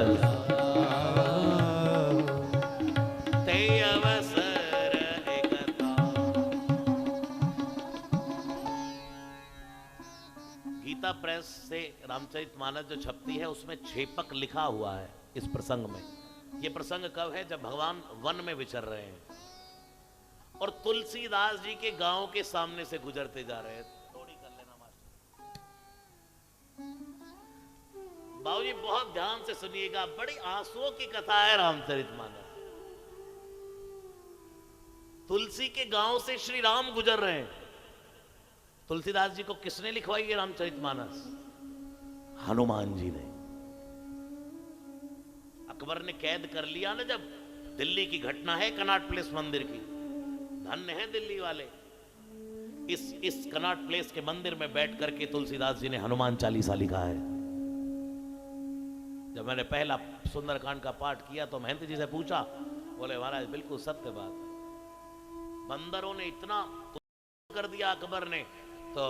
तेहि अवसर एक तापस। गीता प्रेस से रामचरितमानस जो छपती है उसमें छेपक लिखा हुआ है इस प्रसंग में। ये प्रसंग कब है? जब भगवान वन में विचर रहे हैं और तुलसीदास जी के गांव के सामने से गुजरते जा रहे हैं। थोड़ी कर लेना मास्टर। बाबूजी बहुत ध्यान से सुनिएगा, बड़ी आंसुओं की कथा है रामचरितमानस। तुलसी के गांव से श्री राम गुजर रहे हैं। तुलसीदास जी को किसने लिखवाई है रामचरितमानस? हनुमान जी ने। अकबर ने कैद कर लिया ना, जब दिल्ली की घटना है कनॉट प्लेस मंदिर की, धन्य है दिल्ली वाले। इस कनॉट प्लेस के मंदिर में बैठ करके तुलसीदास जी ने हनुमान चालीसा लिखा है। जब मैंने पहला सुंदरकांड का पाठ किया तो महंत जी से पूछा, बोले महाराज बिल्कुल सत्य बात, बंदरों ने इतना कर दिया अकबर ने, तो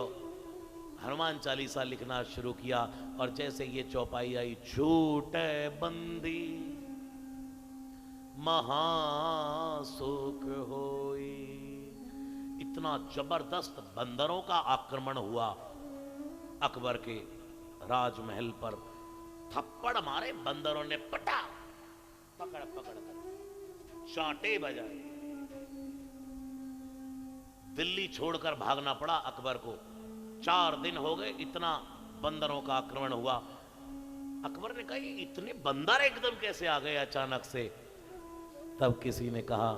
हनुमान चालीसा लिखना शुरू किया। और जैसे ये चौपाई आई, छूटे बंदी महासुख होई, इतना जबरदस्त बंदरों का आक्रमण हुआ अकबर के राजमहल पर। थप्पड़ मारे बंदरों ने, पटा पकड़ पकड़ कर चांटे बजाए। दिल्ली छोड़कर भागना पड़ा अकबर को। 4 दिन हो गए, इतना बंदरों का आक्रमण हुआ। अकबर ने कहा ये इतने बंदर एकदम कैसे आ गए अचानक से? तब किसी ने कहा,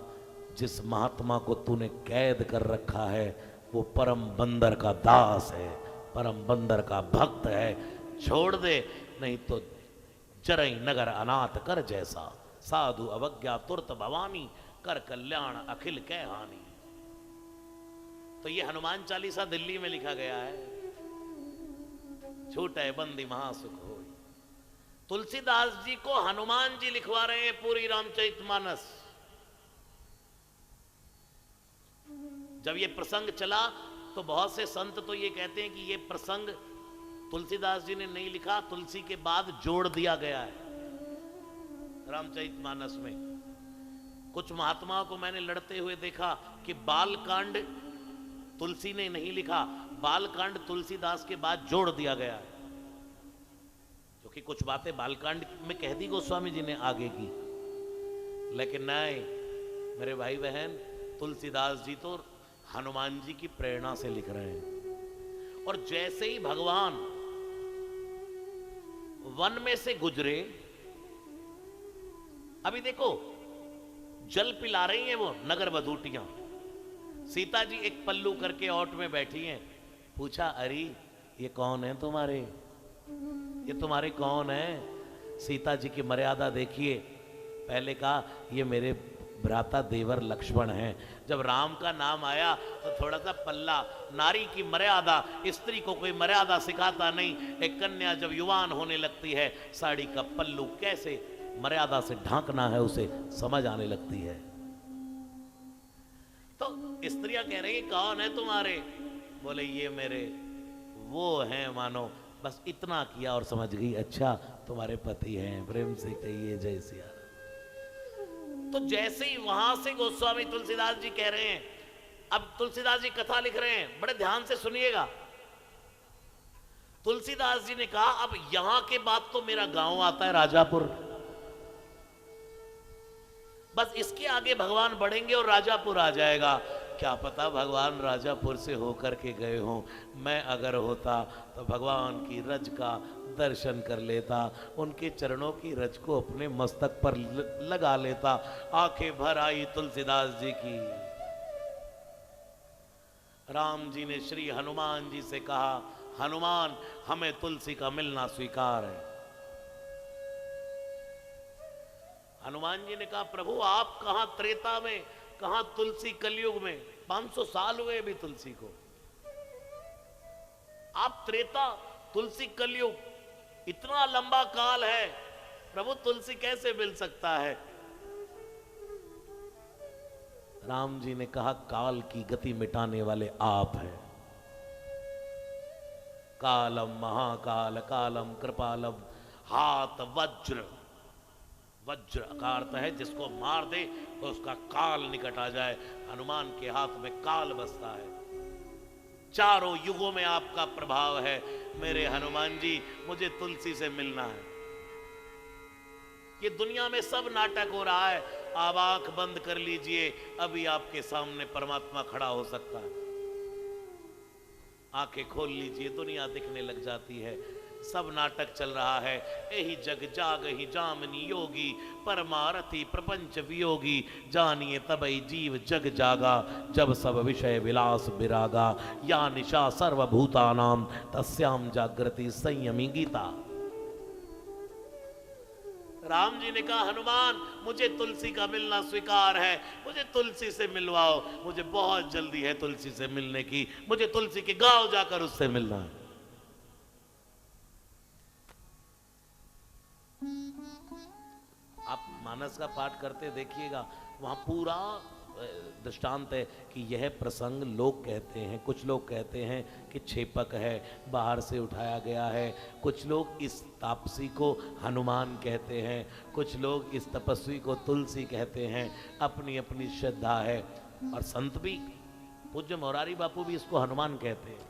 जिस महात्मा को तूने कैद कर रखा है वो परम बंदर का दास है, परम बंदर का भक्त है, छोड़ दे, नहीं तो जरई नगर अनाथ कर जैसा, साधु अवज्ञा तुरत भवानी, कर कल्याण अखिल कै हानि। तो ये हनुमान चालीसा दिल्ली में लिखा गया है। छूटे बंदी महासुख होई। तुलसीदास जी को हनुमान जी लिखवा रहे हैं पूरी रामचरितमानस। जब ये प्रसंग चला तो बहुत से संत तो ये कहते हैं कि ये प्रसंग तुलसीदास जी ने नहीं लिखा, तुलसी के बाद जोड़ दिया गया है रामचरितमानस में। कुछ महात्माओं को मैंने लड़ते हुए देखा कि बालकांड तुलसी ने नहीं लिखा, बालकांड तुलसीदास के बाद जोड़ दिया गया है, क्योंकि कुछ बातें बालकांड में कह दी गोस्वामी जी ने आगे की, लेकिन नहीं मेरे भाई बहन, तुलसीदास जी तो हनुमान जी की प्रेरणा से लिख रहे हैं। और जैसे ही भगवान वन में से गुजरे, अभी देखो जल पिला रही हैं वो नगर वधूटियां, सीता जी एक पल्लू करके ओट में बैठी हैं। पूछा, अरे ये कौन है तुम्हारे, ये तुम्हारे कौन है? सीता जी की मर्यादा देखिए। पहले कहा ये मेरे भ्राता देवर लक्ष्मण हैं। जब राम का नाम आया तो थोड़ा सा पल्ला, नारी की मर्यादा, स्त्री को कोई मर्यादा सिखाता नहीं। एक कन्या जब युवान होने लगती है, साड़ी का पल्लू कैसे मर्यादा से ढांकना है उसे समझ आने लगती है। तो स्त्रियां कह रही कौन है तुम्हारे? बोले ये मेरे वो हैं मानो। बस इतना किया और समझ गई, अच्छा तुम्हारे पति हैं, प्रेम से कहिए जय सिया राम। तो जैसे ही वहां से गोस्वामी तुलसीदास जी कह रहे हैं, अब तुलसीदास जी कथा लिख रहे हैं, बड़े ध्यान से सुनिएगा। तुलसीदास जी ने कहा अब यहां के बाद तो मेरा गांव आता है राजापुर, बस इसके आगे भगवान बढ़ेंगे और राजापुर आ जाएगा। क्या पता भगवान राजापुर से होकर के गए हों। मैं अगर होता तो भगवान की रज का दर्शन कर लेता, उनके चरणों की रज को अपने मस्तक पर लगा लेता। आंखें भर आई तुलसीदास जी की। राम जी ने श्री हनुमान जी से कहा, हनुमान हमें तुलसी का मिलना स्वीकार है। हनुमान जी ने कहा, प्रभु आप कहां त्रेता में, कहां तुलसी कलयुग में? 500 साल हुए भी तुलसी को। आप त्रेता, तुलसी कलयुग, इतना लंबा काल है, प्रभु तुलसी कैसे मिल सकता है? राम जी ने कहा, काल की गति मिटाने वाले आप हैं। कालम महाकाल कालम कृपालम, हाथ वज्र, वज्र का अर्थ है जिसको मार दे तो उसका काल निकट आ जाए। हनुमान के हाथ में काल बसता है। चारों युगों में आपका प्रभाव है। मेरे हनुमान जी मुझे तुलसी से मिलना है। ये दुनिया में सब नाटक हो रहा है, आप आंख बंद कर लीजिए, अभी आपके सामने परमात्मा खड़ा हो सकता है। आंखें खोल लीजिए, दुनिया दिखने लग जाती है। सब नाटक चल रहा है। यही जग जाग ही जामनी योगी, परमारथी प्रपंच वियोगी, जानिए तबई जीव जग जागा, जब सब विषय विलास विरागा, या निशा सर्वभूतानाम तस्याम जागृति संयमी गीता। राम जी ने कहा, हनुमान मुझे तुलसी का मिलना स्वीकार है, मुझे तुलसी से मिलवाओ, मुझे बहुत जल्दी है तुलसी से मिलने की, मुझे तुलसी के गांव जाकर उससे मिलना है। आप मानस का पाठ करते देखिएगा, वहां पूरा दृष्टांत है कि यह प्रसंग लोग कहते हैं, कुछ लोग कहते हैं कि छेपक है, बाहर से उठाया गया है, कुछ लोग इस तापसी को हनुमान कहते हैं, कुछ लोग इस तपस्वी को तुलसी कहते हैं, अपनी अपनी श्रद्धा है। और संत भी, पूज्य मोरारी बापू भी इसको हनुमान कहते हैं,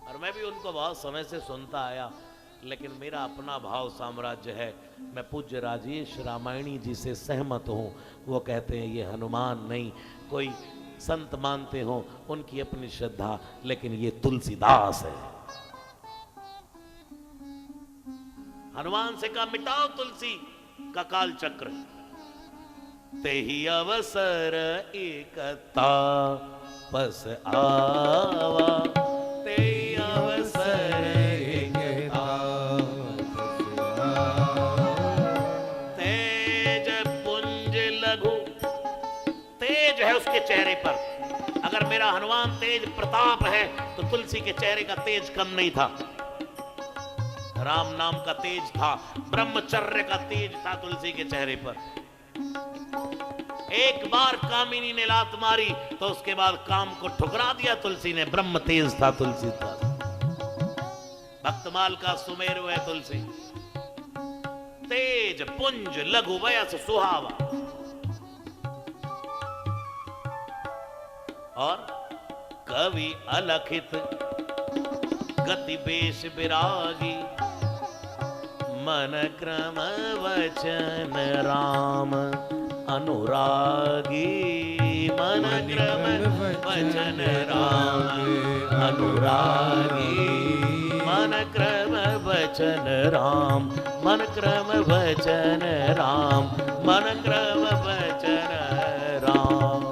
और मैं भी उनको बहुत समय से सुनता आया, लेकिन मेरा अपना भाव साम्राज्य है। मैं पूज्य राजेश रामायणी जी से सहमत हूँ। वो कहते हैं ये हनुमान नहीं, कोई संत मानते हो उनकी अपनी श्रद्धा, लेकिन ये तुलसीदास है। हनुमान से कहा, मिटाओ तुलसी का काल चक्र। ते ही अवसर एकता पस आवा, ते ही अवसर उसके चेहरे पर। अगर मेरा हनुमान तेज प्रताप है तो तुलसी के चेहरे का तेज कम नहीं था। राम नाम का तेज था, ब्रह्मचर्य का तेज था तुलसी के चेहरे पर। एक बार कामिनी ने लात मारी तो उसके बाद काम को ठुकरा दिया तुलसी ने। ब्रह्म तेज था तुलसी का। भक्तमाल का सुमेरु है तुलसी। तेज पुंज लघु वयस सुहावा। और कवि अलखित गति बेश विरागी, मन क्रम वचन राम अनुरागी। मन क्रम वचन राम अनुरागी, मन क्रम वचन राम, मन क्रम वचन राम, मन क्रम वचन राम।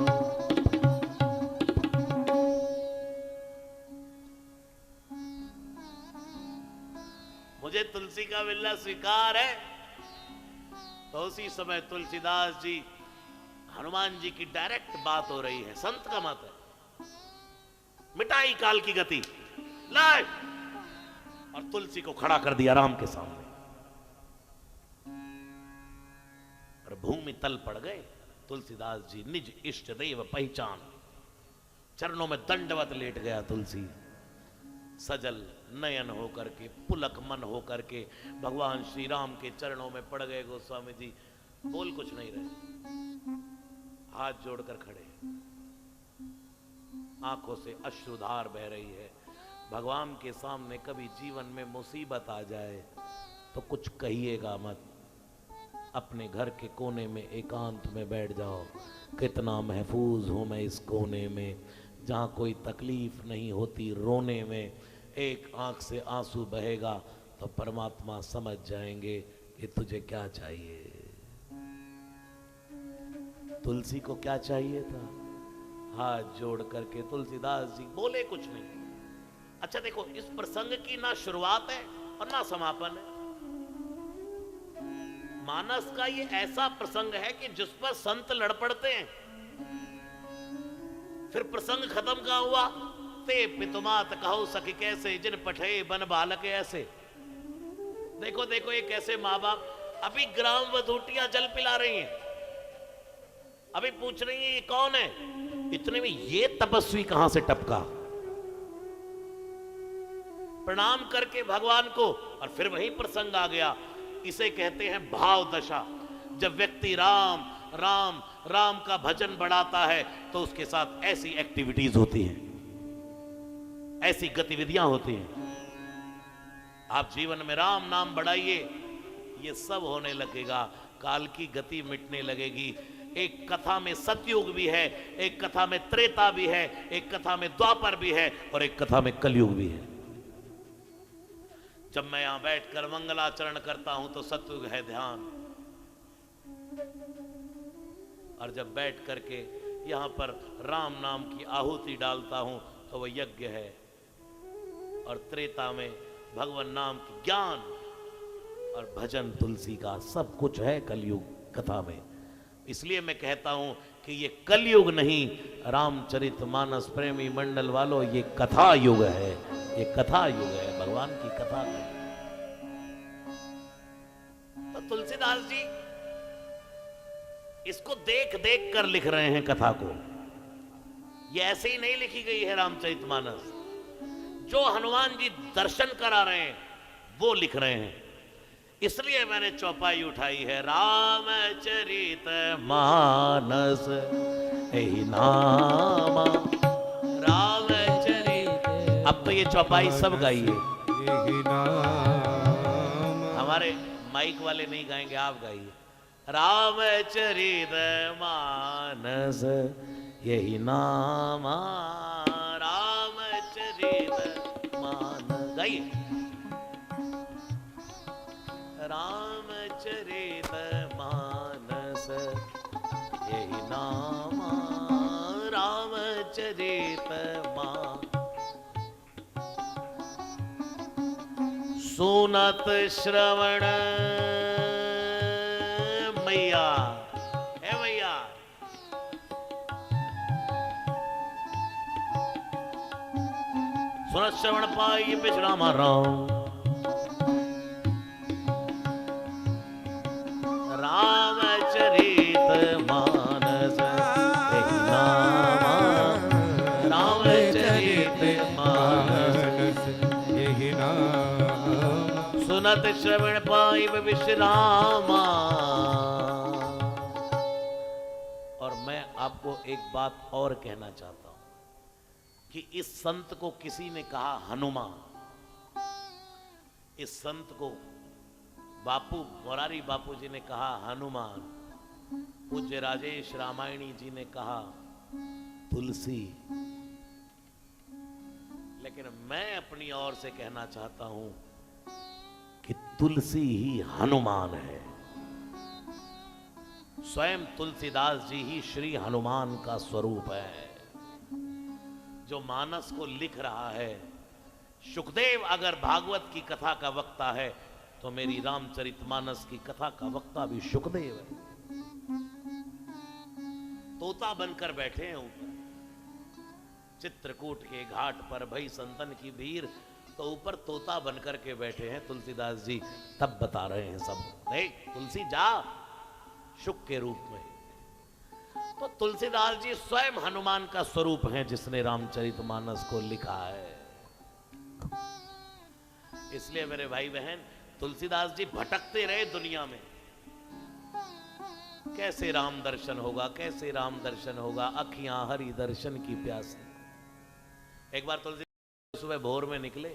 मुझे तुलसी का मिलना स्वीकार है। तो उसी समय तुलसीदास जी, हनुमान जी की डायरेक्ट बात हो रही है, संत का मत है, मिटाई काल की गति, लाए और तुलसी को खड़ा कर दिया राम के सामने और भूमि तल पड़ गए। तुलसीदास जी निज इष्ट देव पहचान, चरणों में दंडवत लेट गया तुलसी, सजल नयन होकर के, पुलक मन होकर के भगवान श्री राम के चरणों में पड़ गए। गोस्वामी जी बोल कुछ नहीं रहे, हाथ जोड़कर खड़े, आंखों से अश्रुधार बह रही है। भगवान के सामने कभी जीवन में मुसीबत आ जाए तो कुछ कहिएगा मत, अपने घर के कोने में एकांत में बैठ जाओ। कितना महफूज हूं मैं इस कोने में, जहां कोई तकलीफ नहीं होती। रोने में एक आंख से आंसू बहेगा तो परमात्मा समझ जाएंगे कि तुझे क्या चाहिए। तुलसी को क्या चाहिए था? हाथ जोड़ करके तुलसीदास जी बोले कुछ नहीं। अच्छा देखो, इस प्रसंग की ना शुरुआत है और ना समापन है। मानस का ये ऐसा प्रसंग है कि जिस पर संत लड़ पड़ते हैं। फिर प्रसंग खत्म का हुआ, ते पितुमात कहो सखी कैसे, जिन पठे बन बालक ऐसे। देखो देखो, ये कैसे माँ बाप अभी ग्राम वधूटियां जल पिला रही हैं, अभी पूछ रही है ये कौन है। इतने में ये तपस्वी कहां से टपका, प्रणाम करके भगवान को, और फिर वही प्रसंग आ गया। इसे कहते हैं भाव दशा। जब व्यक्ति राम राम राम का भजन बढ़ाता है तो उसके साथ ऐसी एक्टिविटीज होती हैं, ऐसी गतिविधियां होती हैं। आप जीवन में राम नाम बढ़ाइए, ये सब होने लगेगा, काल की गति मिटने लगेगी। एक कथा में सतयुग भी है, एक कथा में त्रेता भी है, एक कथा में द्वापर भी है और एक कथा में कलयुग भी है। जब मैं यहां बैठकर मंगलाचरण करता हूं तो सतयुग है ध्यान, और जब बैठ करके यहां पर राम नाम की आहुति डालता हूं तो वह यज्ञ है, और त्रेता में भगवान नाम की ज्ञान और भजन तुलसी का सब कुछ है कलयुग कथा में। इसलिए मैं कहता हूं कि ये कलयुग नहीं, रामचरितमानस प्रेमी मंडल वालों, ये कथा युग है, ये कथा युग है, भगवान की कथा का। तो तुलसीदास जी इसको देख देख कर लिख रहे हैं कथा को, ये ऐसे ही नहीं लिखी गई है रामचरितमानस। जो हनुमान जी दर्शन करा रहे हैं वो लिख रहे हैं। इसलिए मैंने चौपाई उठाई है, रामचरित मानस यही नामा, रामचरित। अब तो ये चौपाई सब गाई है, हमारे माइक वाले नहीं गाएंगे, आप गाइए। रामचरित मानस यही नामा, रामचरित मानस, गाइए। रामचरित मानस यही नामा, रामचरित मानस। सुनत श्रवण मैया, है मैया, सुनत श्रवण पाई विश्राम राम, रामचरित मानस यही नामा, रामचरित मानस यही नाम। सुनत श्रवण पाई विश्रामा। और मैं आपको एक बात और कहना चाहता हूं, कि इस संत को किसी ने कहा हनुमान। इस संत को बापू मोरारी बापू जी ने कहा हनुमान। पूज्य राजेश रामायणी जी ने कहा तुलसी। लेकिन मैं अपनी ओर से कहना चाहता हूं कि तुलसी ही हनुमान है। स्वयं तुलसीदास जी ही श्री हनुमान का स्वरूप है। जो मानस को लिख रहा है, सुखदेव अगर भागवत की कथा का वक्ता है तो मेरी रामचरितमानस की कथा का वक्ता भी सुखदेव है। तोता बनकर बैठे हैं ऊपर चित्रकूट के घाट पर, भई संतन की भीड़, तो ऊपर तोता बनकर के बैठे हैं तुलसीदास जी। तब बता रहे हैं सब, नहीं तुलसी जा, शुक के रूप में। तो तुलसीदास जी स्वयं हनुमान का स्वरूप हैं, जिसने रामचरितमानस को लिखा है। इसलिए मेरे भाई बहन, तुलसीदास जी भटकते रहे दुनिया में, कैसे राम दर्शन होगा, कैसे राम दर्शन होगा, अखियां हरि दर्शन की प्यासी। एक बार तुलसी सुबह भोर में निकले,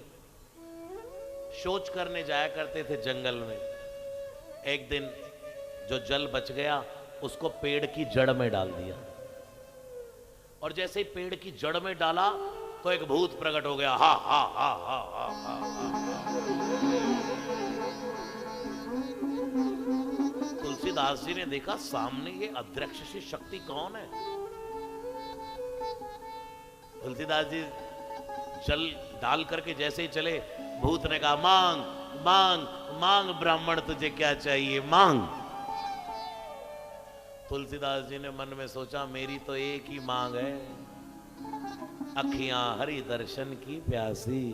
शौच करने जाया करते थे जंगल में। एक दिन जो जल बच गया उसको पेड़ की जड़ में डाल दिया, और जैसे ही पेड़ की जड़ में डाला तो एक भूत प्रकट हो गया। हा हा हा हा हा हा, तुलसीदास जी ने देखा सामने ये अदृश्य शक्ति कौन है। तुलसीदास जी जल डाल करके जैसे ही चले, भूत ने कहा मांग मांग मांग ब्राह्मण, तुझे क्या चाहिए मांग। तुलसीदास जी ने मन में सोचा, मेरी तो एक ही मांग है, अखियां हरि दर्शन की प्यासी,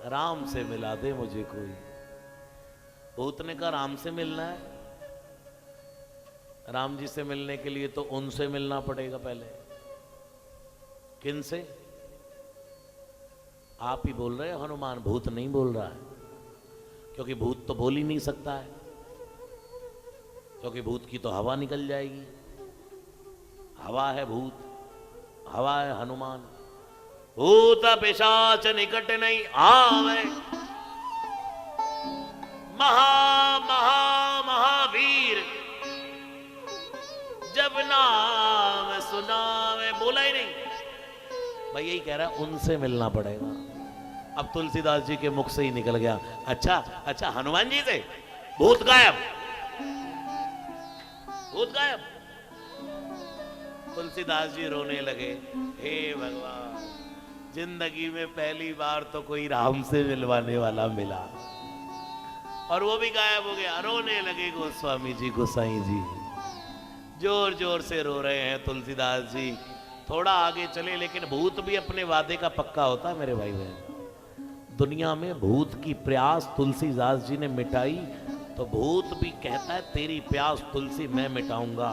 राम से मिला दे मुझे कोई। भूत ने कहा राम से मिलना है? राम जी से मिलने के लिए तो उनसे मिलना पड़ेगा पहले। किन से? आप ही बोल रहे हो हनुमान, भूत नहीं बोल रहा है, क्योंकि भूत तो बोल ही नहीं सकता है, क्योंकि भूत की तो हवा निकल जाएगी। हवा है भूत, हवा है हनुमान। भूत पिशाच निकट नहीं आवे, महा महा महावीर जब नाम सुनावे। बोला ही नहीं भाई, यही कह रहा है उनसे मिलना पड़ेगा। अब तुलसीदास जी के मुख से ही निकल गया, अच्छा अच्छा हनुमान जी से। भूत गायब, भूत गायब। तुलसीदास जी रोने लगे, हे भगवान, जिंदगी में पहली बार तो कोई राम से मिलवाने वाला मिला, और वो भी गायब हो गया। रोने लगे गोस्वामी जी, गोसाई जी जोर जोर से रो रहे हैं। तुलसीदास जी थोड़ा आगे चले, लेकिन भूत भी अपने वादे का पक्का होता है मेरे भाई बहन। दुनिया में भूत की प्यास तुलसीदास जी ने मिटाई, तो भूत भी कहता है तेरी प्यास तुलसी मैं मिटाऊंगा।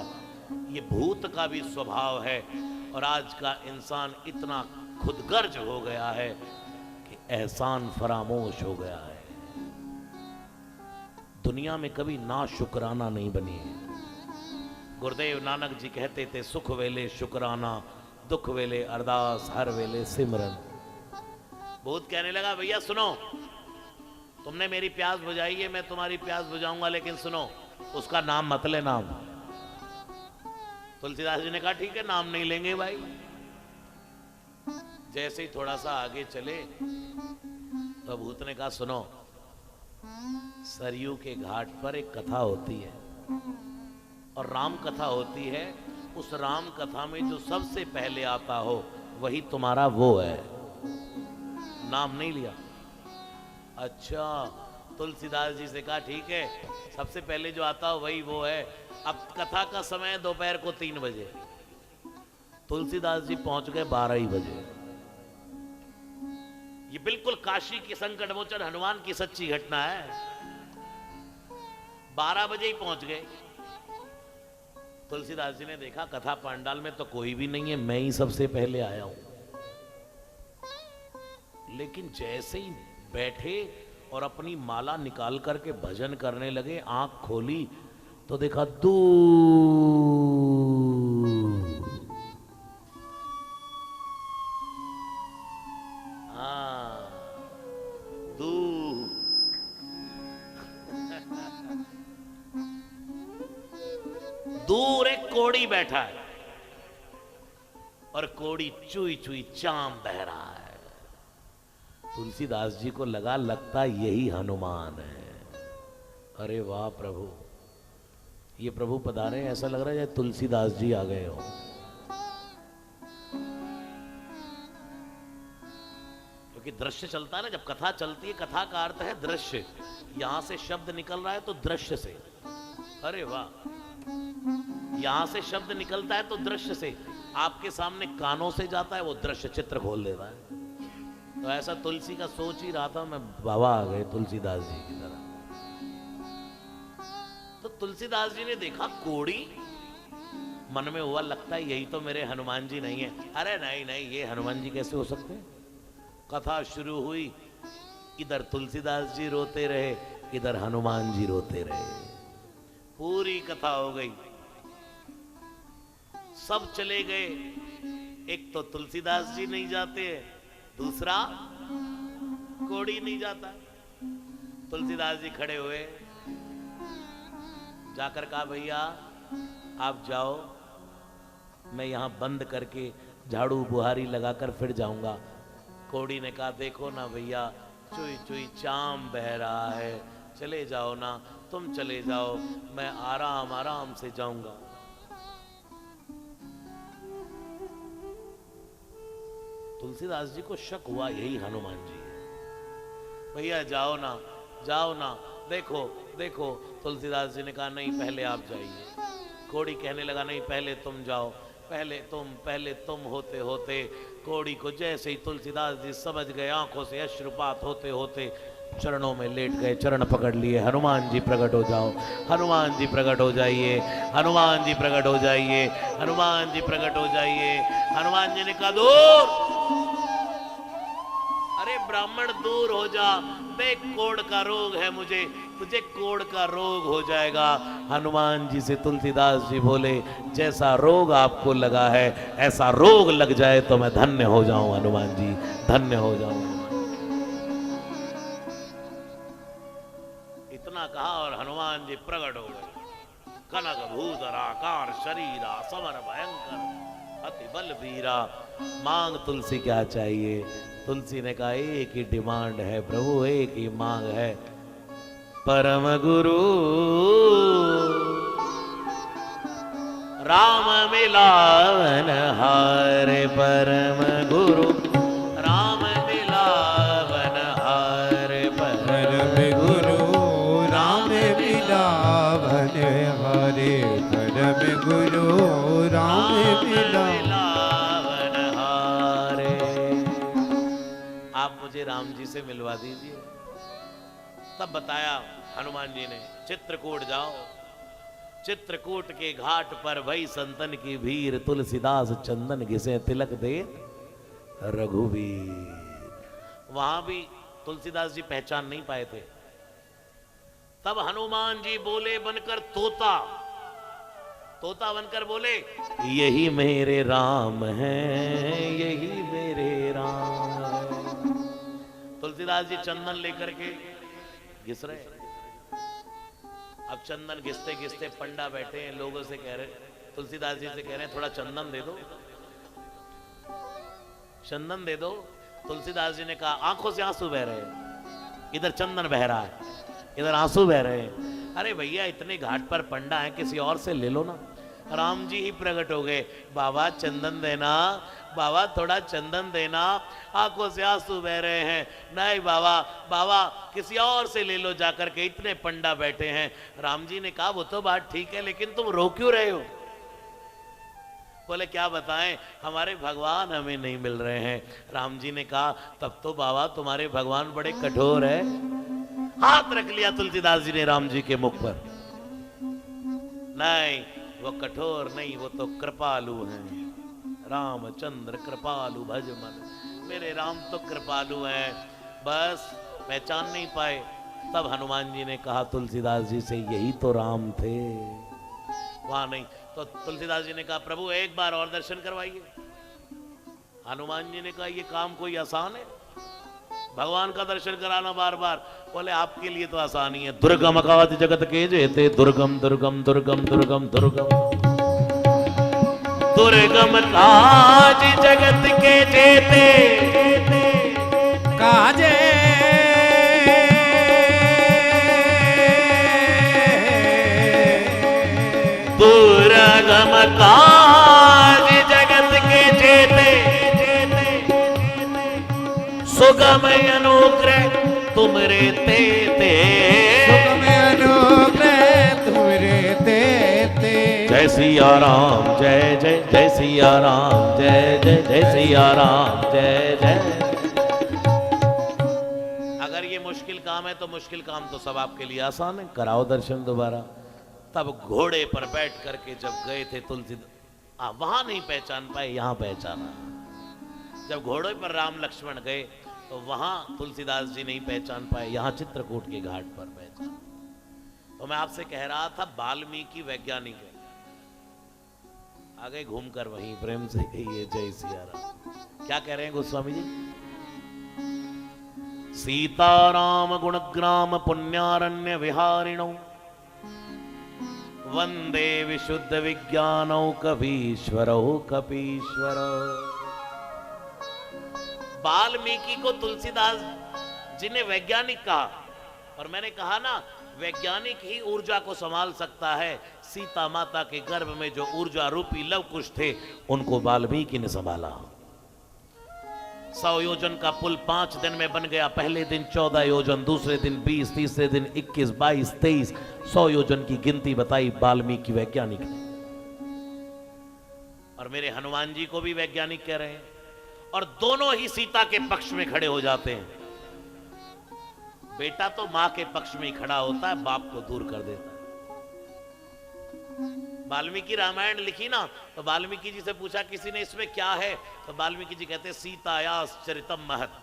ये भूत का भी स्वभाव है। और आज का इंसान इतना खुदगर्ज हो गया है कि एहसान फरामोश हो गया है। दुनिया में कभी ना शुक्राना नहीं बनी है। गुरुदेव नानक जी कहते थे, सुख वेले शुक्राना, दुख वेले अरदास, हर वेले सिमरन। भूत कहने लगा, भैया सुनो, तुमने मेरी प्यास बुझाई है, मैं तुम्हारी प्यास बुझाऊंगा, लेकिन सुनो उसका नाम मत ले। नाम तुलसीदास जी ने कहा ठीक है, नाम नहीं लेंगे भाई। जैसे ही थोड़ा सा आगे चले तो भूत ने कहा सुनो, सरयू के घाट पर एक कथा होती है, और राम कथा होती है। उस राम कथा में जो सबसे पहले आता हो वही तुम्हारा वो है। नाम नहीं लिया। अच्छा, तुलसीदास जी से कहा ठीक है, सबसे पहले जो आता हो वही वो है। अब कथा का समय दोपहर को 3 बजे, तुलसीदास जी पहुंच गए 12 ही बजे। ये बिल्कुल काशी के संकट मोचन हनुमान की सच्ची घटना है। 12 बजे ही पहुंच गए। तुलसीदास जी ने देखा कथा पांडाल में तो कोई भी नहीं है, मैं ही सबसे पहले आया हूं। लेकिन जैसे ही बैठे और अपनी माला निकाल करके भजन करने लगे, आंख खोली तो देखा दूर दूर एक कोड़ी बैठा है और कोड़ी चुई चुई चाम बह रहा है। तुलसीदास जी को लगा लगता यही हनुमान है। अरे वाह प्रभु, ये प्रभु पधारे, ऐसा लग रहा है जैसे तुलसीदास जी आ गए हो। क्योंकि दृश्य चलता है ना, जब कथा चलती है, कथा का अर्थ है दृश्य। यहां से शब्द निकल रहा है तो दृश्य से, अरे वाह, यहां से शब्द निकलता है तो दृश्य से, आपके सामने कानों से जाता है वो दृश्य चित्र खोल देता है। तो ऐसा तुलसी का सोच ही रहा था मैं, बाबा आ गए तुलसीदास जी की तरह। तो तुलसीदास जी ने देखा कोड़ी, मन में हुआ लगता है यही तो मेरे हनुमान जी नहीं है। अरे नहीं नहीं, ये हनुमान जी कैसे हो सकते हैं। कथा शुरू हुई, इधर तुलसीदास जी रोते रहे, इधर हनुमान जी रोते रहे। पूरी कथा हो गई, सब चले गए, एक तो तुलसीदास जी नहीं जाते, दूसरा कोड़ी नहीं जाता। तुलसीदास जी खड़े हुए, जाकर कहा भैया आप जाओ, मैं यहां बंद करके झाड़ू बुहारी लगाकर फिर जाऊंगा। कोड़ी ने कहा देखो ना भैया, चुई चुई चाम बह रहा है, चले जाओ ना, तुम चले जाओ, मैं आराम आराम से जाऊंगा। तुलसीदास जी को शक हुआ यही हनुमान जी है। भैया जाओ ना, जाओ ना, देखो देखो। तुलसीदास जी ने कहा नहीं पहले आप जाइए। कोड़ी कहने लगा नहीं पहले तुम जाओ, पहले तुम होते होते। कोड़ी को जैसे ही तुलसीदास जी समझ गए, आंखों से अश्रुपात होते होते चरणों में लेट गए, चरण पकड़ लिए, हनुमान जी प्रकट हो जाओ, हनुमान जी प्रकट हो जाइए, हनुमान जी प्रकट हो जाइए, हनुमान जी प्रकट हो जाइए। हनुमान जी ने कहा दूर, अरे ब्राह्मण दूर हो जा, देख कोढ़ का रोग है मुझे, तुझे कोढ़ का रोग हो जाएगा। हनुमान जी से तुलसीदास जी बोले जैसा रोग आपको लगा है ऐसा रोग लग जाए तो मैं धन्य हो जाऊं हनुमान जी, धन्य हो जाऊं। इतना कहा और हनुमान जी प्रकट हो गए। कनक भूधर आकार शरीरा, समर भयंकर अति बल वीरा। मांग तुलसी क्या चाहिए। तुलसी ने कहा एक ही डिमांड है प्रभु, एक ही मांग है, परम गुरु राम मिलावन हारे। परम गुरु राम मिलावन हारे, परम गुरु राम मिलावन हारे, परम गुरु राम मिलावन हारे। आप मुझे राम जी से मिलवा दीजिए। तब बताया हनुमान जी ने चित्रकूट जाओ, चित्रकूट के घाट पर भई संतन की भीड़, तुलसीदास चंदन घिसे तिलक दे रघुवीर। वहां भी तुलसीदास जी पहचान नहीं पाए थे। तब हनुमान जी बोले बनकर तोता, तोता बनकर बोले यही मेरे राम हैं, यही मेरे राम हैं। तुलसीदास जी चंदन लेकर के घिस रहे। अब चंदन घिसते घिसते पंडा बैठे हैं, लोगों से कह रहे, तुलसीदास जी से कह रहे हैं थोड़ा चंदन दे दो, चंदन दे दो। तुलसीदास जी ने कहा आंखों से आंसू बह रहे हैं, इधर चंदन बह रहा है, इधर आंसू बह रहे हैं। अरे भैया इतने घाट पर पंडा है, किसी और से ले लो ना। राम जी ही प्रकट हो गए, बाबा चंदन देना, बाबा थोड़ा चंदन देना, आंखों से आंसू बह रहे हैं। नहीं बाबा, बाबा किसी और से ले लो जाकर के, इतने पंडा बैठे हैं। राम जी ने कहा वो तो बात ठीक है, लेकिन तुम रो क्यों रहे हो। बोले क्या बताएं, हमारे भगवान हमें नहीं मिल रहे हैं। राम जी ने कहा तब तो बाबा तुम्हारे भगवान बड़े कठोर है। हाथ रख लिया तुलसीदास जी ने राम जी के मुख पर। नहीं वो कठोर नहीं, वो तो कृपालु हैं। रामचंद्र कृपालु भज मन, मेरे राम तो कृपालु हैं, बस पहचान नहीं पाए। तब हनुमान जी ने कहा तुलसीदास जी से यही तो राम थे। वहां नहीं तो तुलसीदास जी ने कहा प्रभु एक बार और दर्शन करवाइए। हनुमान जी ने कहा ये काम कोई आसान है, भगवान का दर्शन कराना बार बार। बोले आपके लिए तो आसानी है। दुर्गम अगाध जगत के जेते, दुर्गम दुर्गम दुर्गम दुर्गम दुर्गम। दुर्गम काज जगत के जेते काजे दुर्गम काज जगत के जेते सुगम अनुग्रह तुमरे तेते सुगम अनुग्रह तुमरे तेते। जय सिया राम जय जय जय सिया राम जय जय जय सिया राम जय जय। अगर ये मुश्किल काम है तो मुश्किल काम तो सब आपके लिए आसान है। कराओ दर्शन दोबारा। तब घोड़े पर बैठ करके जब गए थे तुलसी वहां नहीं पहचान पाए, यहां पहचाना। जब घोड़े पर राम लक्ष्मण गए तो वहां तुलसीदास जी नहीं पहचान पाए, यहां चित्रकूट के घाट पर पहचान। तो मैं आपसे कह रहा था वाल्मीकि वैज्ञानिक है। आगे घूमकर वहीं प्रेम से कहिए जय सिया राम। क्या कह रहे हैं गोस्वामी जी? सीताराम गुणग्राम पुण्यारण्य विहारिणो वंदे विशुद्ध विज्ञानौ कपीश्वरो कपीश्वरो। वाल्मीकि को तुलसीदास जी ने वैज्ञानिक कहा, और मैंने कहा ना वैज्ञानिक ही ऊर्जा को संभाल सकता है। सीता माता के गर्भ में जो ऊर्जा रूपी लव कुश थे उनको वाल्मीकि ने संभाला। 100 योजन का पुल 5 दिन में बन गया। पहले दिन 14 योजन, दूसरे दिन 20, तीसरे दिन 21, 22, 23, 100 योजन की गिनती बताई वाल्मीकि वैज्ञानिक ने। और मेरे हनुमान जी को भी वैज्ञानिक कह रहे हैं, और दोनों ही सीता के पक्ष में खड़े हो जाते हैं। बेटा तो मां के पक्ष में ही खड़ा होता है, बाप को दूर कर देता है। वाल्मीकि रामायण लिखी ना, तो वाल्मीकि जी से पूछा किसी ने इसमें क्या है, तो वाल्मीकि जी कहते सीतायास चरितम महत्।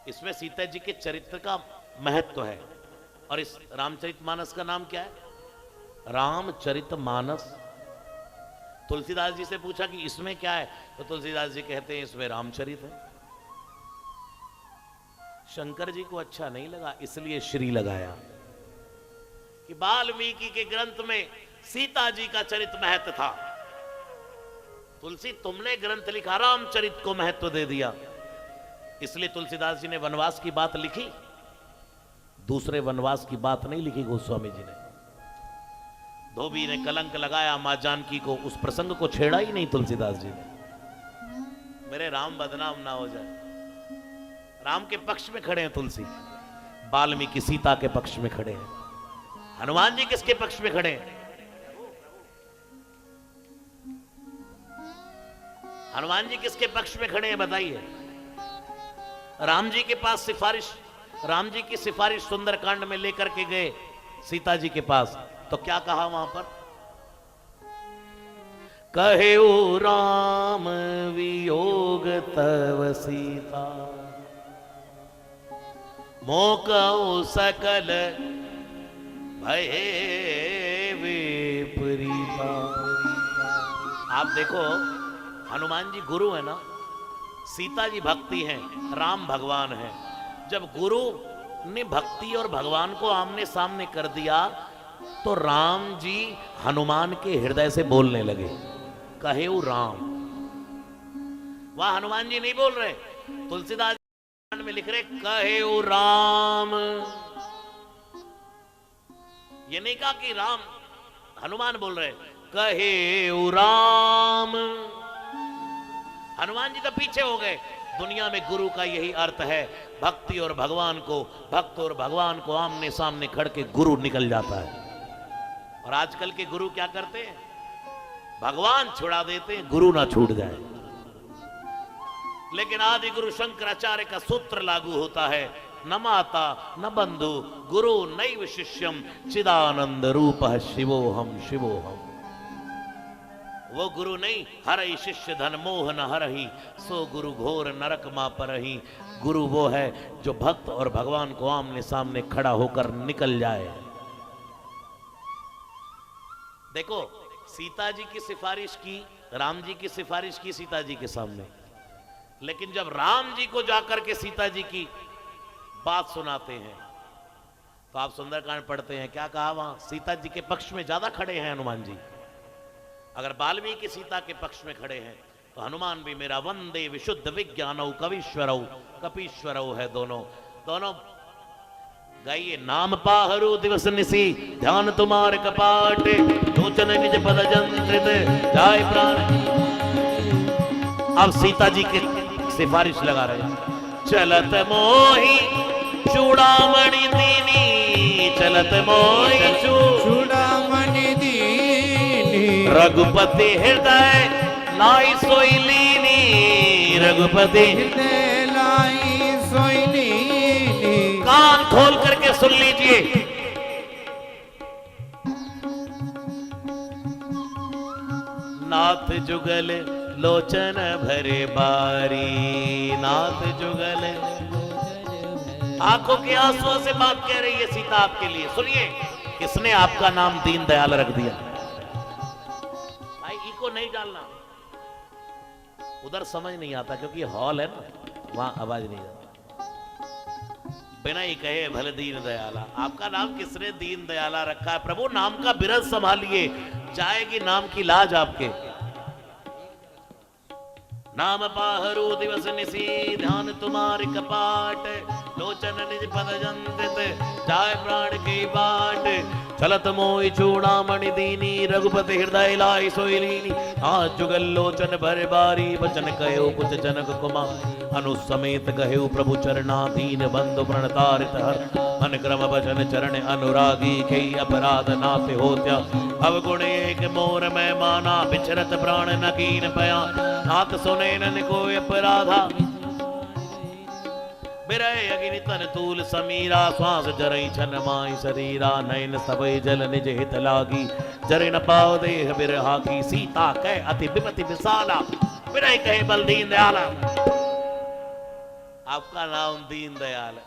इसमें सीता जी के चरित्र का महत्व है। और इस रामचरितमानस का नाम क्या है? रामचरितमानस। तुलसीदास जी से पूछा कि इसमें क्या है, तो तुलसीदास जी कहते हैं इसमें रामचरित है। शंकर जी को अच्छा नहीं लगा, इसलिए श्री लगाया कि वाल्मीकि के ग्रंथ में सीता जी का चरित महत्व था। तुलसी तुमने ग्रंथ लिखा रामचरित को महत्व दे दिया, इसलिए तुलसीदास जी ने वनवास की बात लिखी, दूसरे वनवास की बात नहीं लिखी गोस्वामी जी ने। धोबी ने कलंक लगाया मां जानकी को, उस प्रसंग को छेड़ा ही नहीं तुलसीदास जी ने। मेरे राम बदनाम ना हो जाए। राम के पक्ष में खड़े हैं तुलसी, वाल्मीकि सीता के पक्ष में खड़े हैं। हनुमान जी किसके पक्ष में खड़े हैं? हनुमान जी किसके पक्ष में खड़े हैं बताइए? राम जी के पास सिफारिश, राम जी की सिफारिश सुंदरकांड में लेकर के गए सीता जी के पास, तो क्या कहा वहां पर? कहे ओ राम वियोग तव सीता मोकऊ सकल भय विपरीता। आप देखो हनुमान जी गुरु है ना, सीता जी भक्ति हैं, राम भगवान है। जब गुरु ने भक्ति और भगवान को आमने सामने कर दिया तो राम जी हनुमान के हृदय से बोलने लगे, कहे वो राम। वह हनुमान जी नहीं बोल रहे, तुलसीदास में लिख रहे कहे वो राम। ये नहीं कहा कि राम, हनुमान बोल रहे कहे वो राम। हनुमान जी तो पीछे हो गए। दुनिया में गुरु का यही अर्थ है, भक्ति और भगवान को, भक्त और भगवान को आमने सामने खड़ के गुरु निकल जाता है। और आजकल के गुरु क्या करते हैं? भगवान छुड़ा देते हैं, गुरु ना छूट जाए। लेकिन आदि गुरु शंकराचार्य का सूत्र लागू होता है, न माता न बंधु गुरु नैव शिष्यम चिदानंद रूप शिवोहम शिवोहम। वो गुरु नहीं, हरहि शिष्य धन मोह न हरहि, सो गुरु घोर नरक मा परहि। गुरु वो है जो भक्त और भगवान को आमने सामने खड़ा होकर निकल जाए। देखो सीता जी की सिफारिश की, राम जी की सिफारिश की सीता जी के सामने, लेकिन जब राम जी को जाकर के सीता जी की बात सुनाते हैं तो आप सुंदरकांड पढ़ते हैं, क्या कहा वहां? सीता जी के पक्ष में ज्यादा खड़े हैं हनुमान जी। अगर वाल्मीकि सीता के पक्ष में खड़े हैं तो हनुमान भी मेरा वंदे विशुद्ध विज्ञानौ कवीश्वरौ कपीश्वरौ है। दोनों दोनों गाइए। नाम पाहरु दिवस निसी ध्यान तुम्हारे कपाट, लोचन निज पद जंत्रित जाय प्राण। अब सीता जी की सिफारिश लगा रहे हैं। चलत मोही चूड़ामणि दीनी, चलत मोही चूड़ामणि दीनी, रघुपति हृदय लाई सोई लीनी, रघुपति हृदय लाई सोई लीनी। कान खोल करके सुन लीजिए। नाथ जुगल लोचन भरे बारी, नाथ जुगल आंखों के आंसुओं से बात कह रही है सीता आपके लिए। सुनिए, किसने आपका नाम दीन दयाल रख दिया? भाई ई को नहीं डालना, उधर समझ नहीं आता क्योंकि हॉल है ना, वहां आवाज नहीं आती। बिना ही कहे भले दीन दयाला। आपका नाम किसने दीन दयाला रखा है? प्रभु नाम का बिरध संभालिए, जाएगी नाम की लाज आपके। नाम पाहरु दिवस निसी ध्यान तुम्हारे कपाट, लोचन निज पद जंत्रित जाय प्राण की बाट। चलत मोहि चूड़ामणि दीनी, रघुपति हृदय लाई सोई लीनी। हाथ जुगल लोचन भर बारी, वचन कहो कुछ जनक कुमार। अनुसमेत कहो प्रभु चरणाधीन, बंधु प्रणतारित हर। मन क्रम वचन चरण अनुरागी, कई अपराध नाथ होत्या। अवगुण एक मोर में माना, बिचरत प्राण न कीन पया। नाथ सुने न कोई अपराधा, बिरय अग्नि तन तूल समीरा। श्वास जरई छन माई शरीरा, नयन सबई जल निज हित लागी। जरे न पाओ देह बिरहा की, सीता कह अति विपति विशाला। बिरय कहे बल दीन दयाला। आपका नाम दीन दयाल है।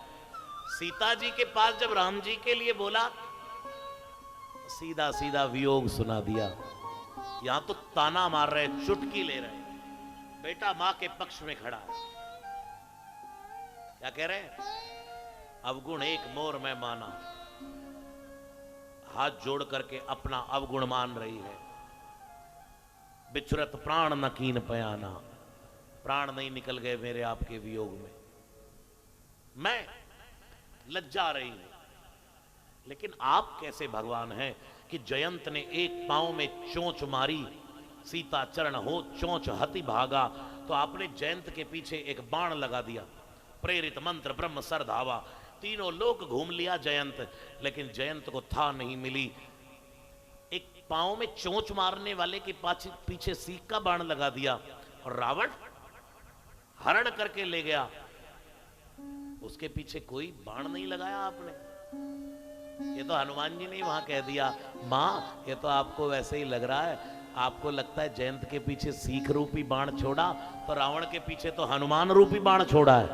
सीता जी के पास जब राम जी के लिए बोला, सीधा सीधा वियोग सुना दिया। यहां तो ताना मार रहे, चुटकी ले रहे। बेटा मां के पक्ष में खड़ा है। क्या कह रहे हैं? अवगुण एक मोर में माना, हाथ जोड़ करके अपना अवगुण मान रही है। बिछुरत प्राण न कीन पयाना, प्राण नहीं निकल गए मेरे आपके वियोग में। मैं लज्जा रही हूं। लेकिन आप कैसे भगवान हैं कि जयंत ने एक पांव में चोंच मारी, सीता चरण हो चोंच हति भागा, तो आपने जयंत के पीछे एक बाण लगा दिया। प्रेरित मंत्र ब्रह्म सर धावा, तीनों लोक घूम लिया जयंत, लेकिन जयंत को था नहीं मिली। एक पांव में चोंच मारने वाले के पीछे सीख का बाण लगा दिया, और रावण हरण करके ले गया। उसके पीछे कोई बाण नहीं लगाया आपने। ये तो हनुमान जी ने वहां कह दिया, मां ये तो आपको वैसे ही लग रहा है, आपको लगता है जयंत के पीछे सीख रूपी बाण छोड़ा, तो रावण के पीछे तो हनुमान रूपी बाण छोड़ा है।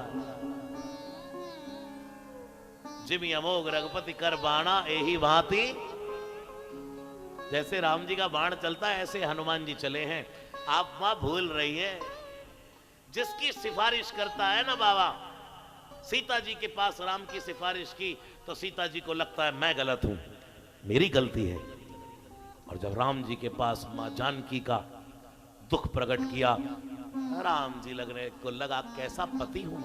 जिमि अमोघ रघुपति कर बाणा, यही भांति। जैसे राम जी का बाण चलता है, ऐसे हनुमान जी चले हैं। आप मां भूल रही है, जिसकी सिफारिश करता है ना बाबा, सीता जी के पास राम की सिफारिश की, तो सीता जी को लगता है मैं गलत हूं, मेरी गलती है। और जब राम जी के पास मां जानकी का दुख प्रकट किया, राम जी लगने को लगा कैसा पति हूं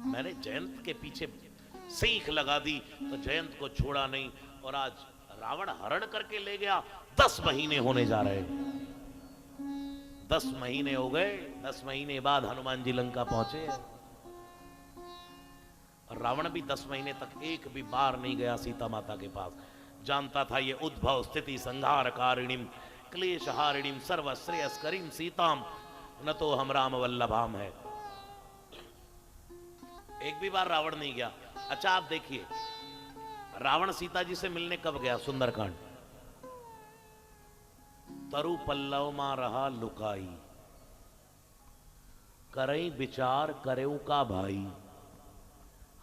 मैंने जयंत के पीछे सीख लगा दी, तो जयंत को छोड़ा नहीं, और आज रावण हरण करके ले गया। 10 महीने होने जा रहे, 10 महीने हो गए। 10 महीने बाद हनुमान जी लंका पहुंचे, और रावण भी 10 महीने तक एक भी बार नहीं गया सीता माता के पास। जानता था ये उद्भव स्थिति संहार कारिणीम क्लेश हारिणीम सर्वश्रेयस्करीम सीताम न तो हम राम वल्लभाम है। एक भी बार रावण नहीं गया। अच्छा आप देखिए, रावण सीता जी से मिलने कब गया? सुंदरकांड। तरु पल्लव मा रहा लुकाई, करई विचार करेऊ का भाई।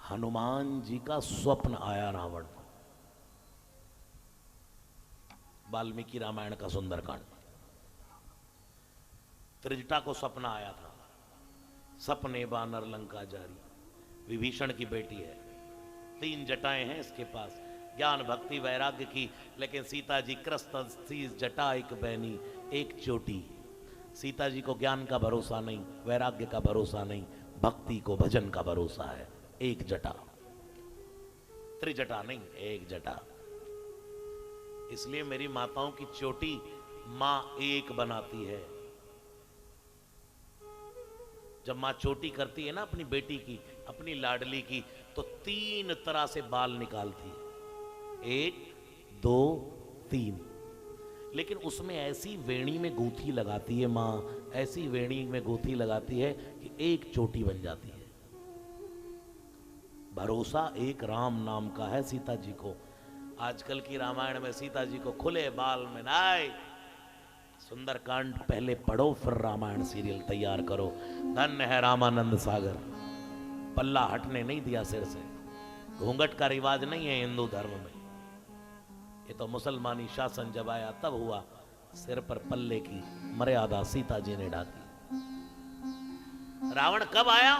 हनुमान जी का स्वप्न आया रावण को। वाल्मीकि रामायण का सुंदरकांड। त्रिजटा को सपना आया था, सपने बानर लंका जारी। विभीषण की बेटी है, 3 जटाएं हैं इसके पास। ज्ञान भक्ति वैराग्य की, लेकिन सीता जी कृष्ण जटा एक बैनी एक चोटी। सीता जी को ज्ञान का भरोसा नहीं, वैराग्य का भरोसा नहीं, भक्ति को भजन का भरोसा है। एक जटा, त्रिजटा नहीं, एक जटा। इसलिए मेरी माताओं की चोटी मां एक बनाती है। जब मां चोटी करती है ना अपनी बेटी की, अपनी लाडली की, तो 3 तरह से बाल निकालती है, 1 2 3। लेकिन उसमें ऐसी वेणी में गूंथी लगाती है मां, ऐसी वेणी में गूंथी लगाती है कि एक चोटी बन जाती है। भरोसा एक राम नाम का है सीता जी को। आजकल की रामायण में सीता जी को खुले बाल में नाय, सुंदरकांड पहले पढ़ो फिर रामायण सीरियल तैयार करो। धन्य है रामानंद सागर, पल्ला हटने नहीं दिया सिर से। घूंघट का रिवाज नहीं है हिंदू धर्म में, ये तो मुसलमानी शासन जब आया तब हुआ। सिर पर पल्ले की मर्यादा सीता जी ने ढाकी। रावण कब आया?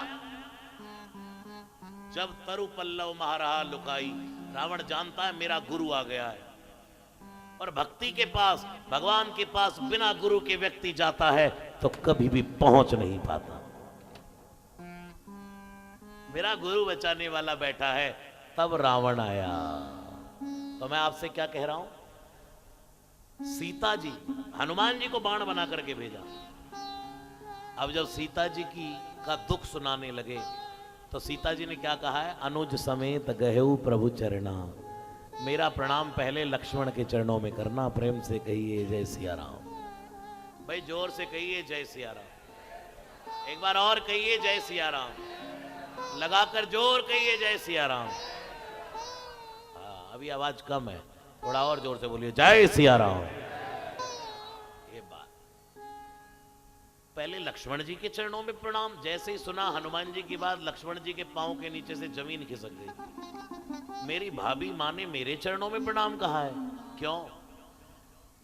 जब तरु पल्लव महारहा लुकाई। रावण जानता है मेरा गुरु आ गया है, और भक्ति के पास, भगवान के पास बिना गुरु के व्यक्ति जाता है तो कभी भी पहुंच नहीं पाता। मेरा गुरु बचाने वाला बैठा है, तब रावण आया। तो मैं आपसे क्या कह रहा हूं, सीता जी, हनुमान जी को बाण बना करके भेजा। अब जब सीता जी का दुख सुनाने लगे तो सीता जी ने क्या कहा है, अनुज समेत गहेऊ प्रभु चरणा। मेरा प्रणाम पहले लक्ष्मण के चरणों में करना। प्रेम से कहिए जय सिया राम। भाई जोर से कहिए जय सिया राम। एक बार और कहिए जय सिया राम। लगाकर जोर कहिए जय सिया राम। हाँ, अभी आवाज कम है, थोड़ा और जोर से बोलिए जय सिया राम। ये बात, पहले लक्ष्मण जी के चरणों में प्रणाम। जैसे ही सुना हनुमान जी की बात, लक्ष्मण जी के पांव के नीचे से जमीन खिसक गई। मेरी भाभी माँ ने मेरे चरणों में प्रणाम कहा है, क्यों?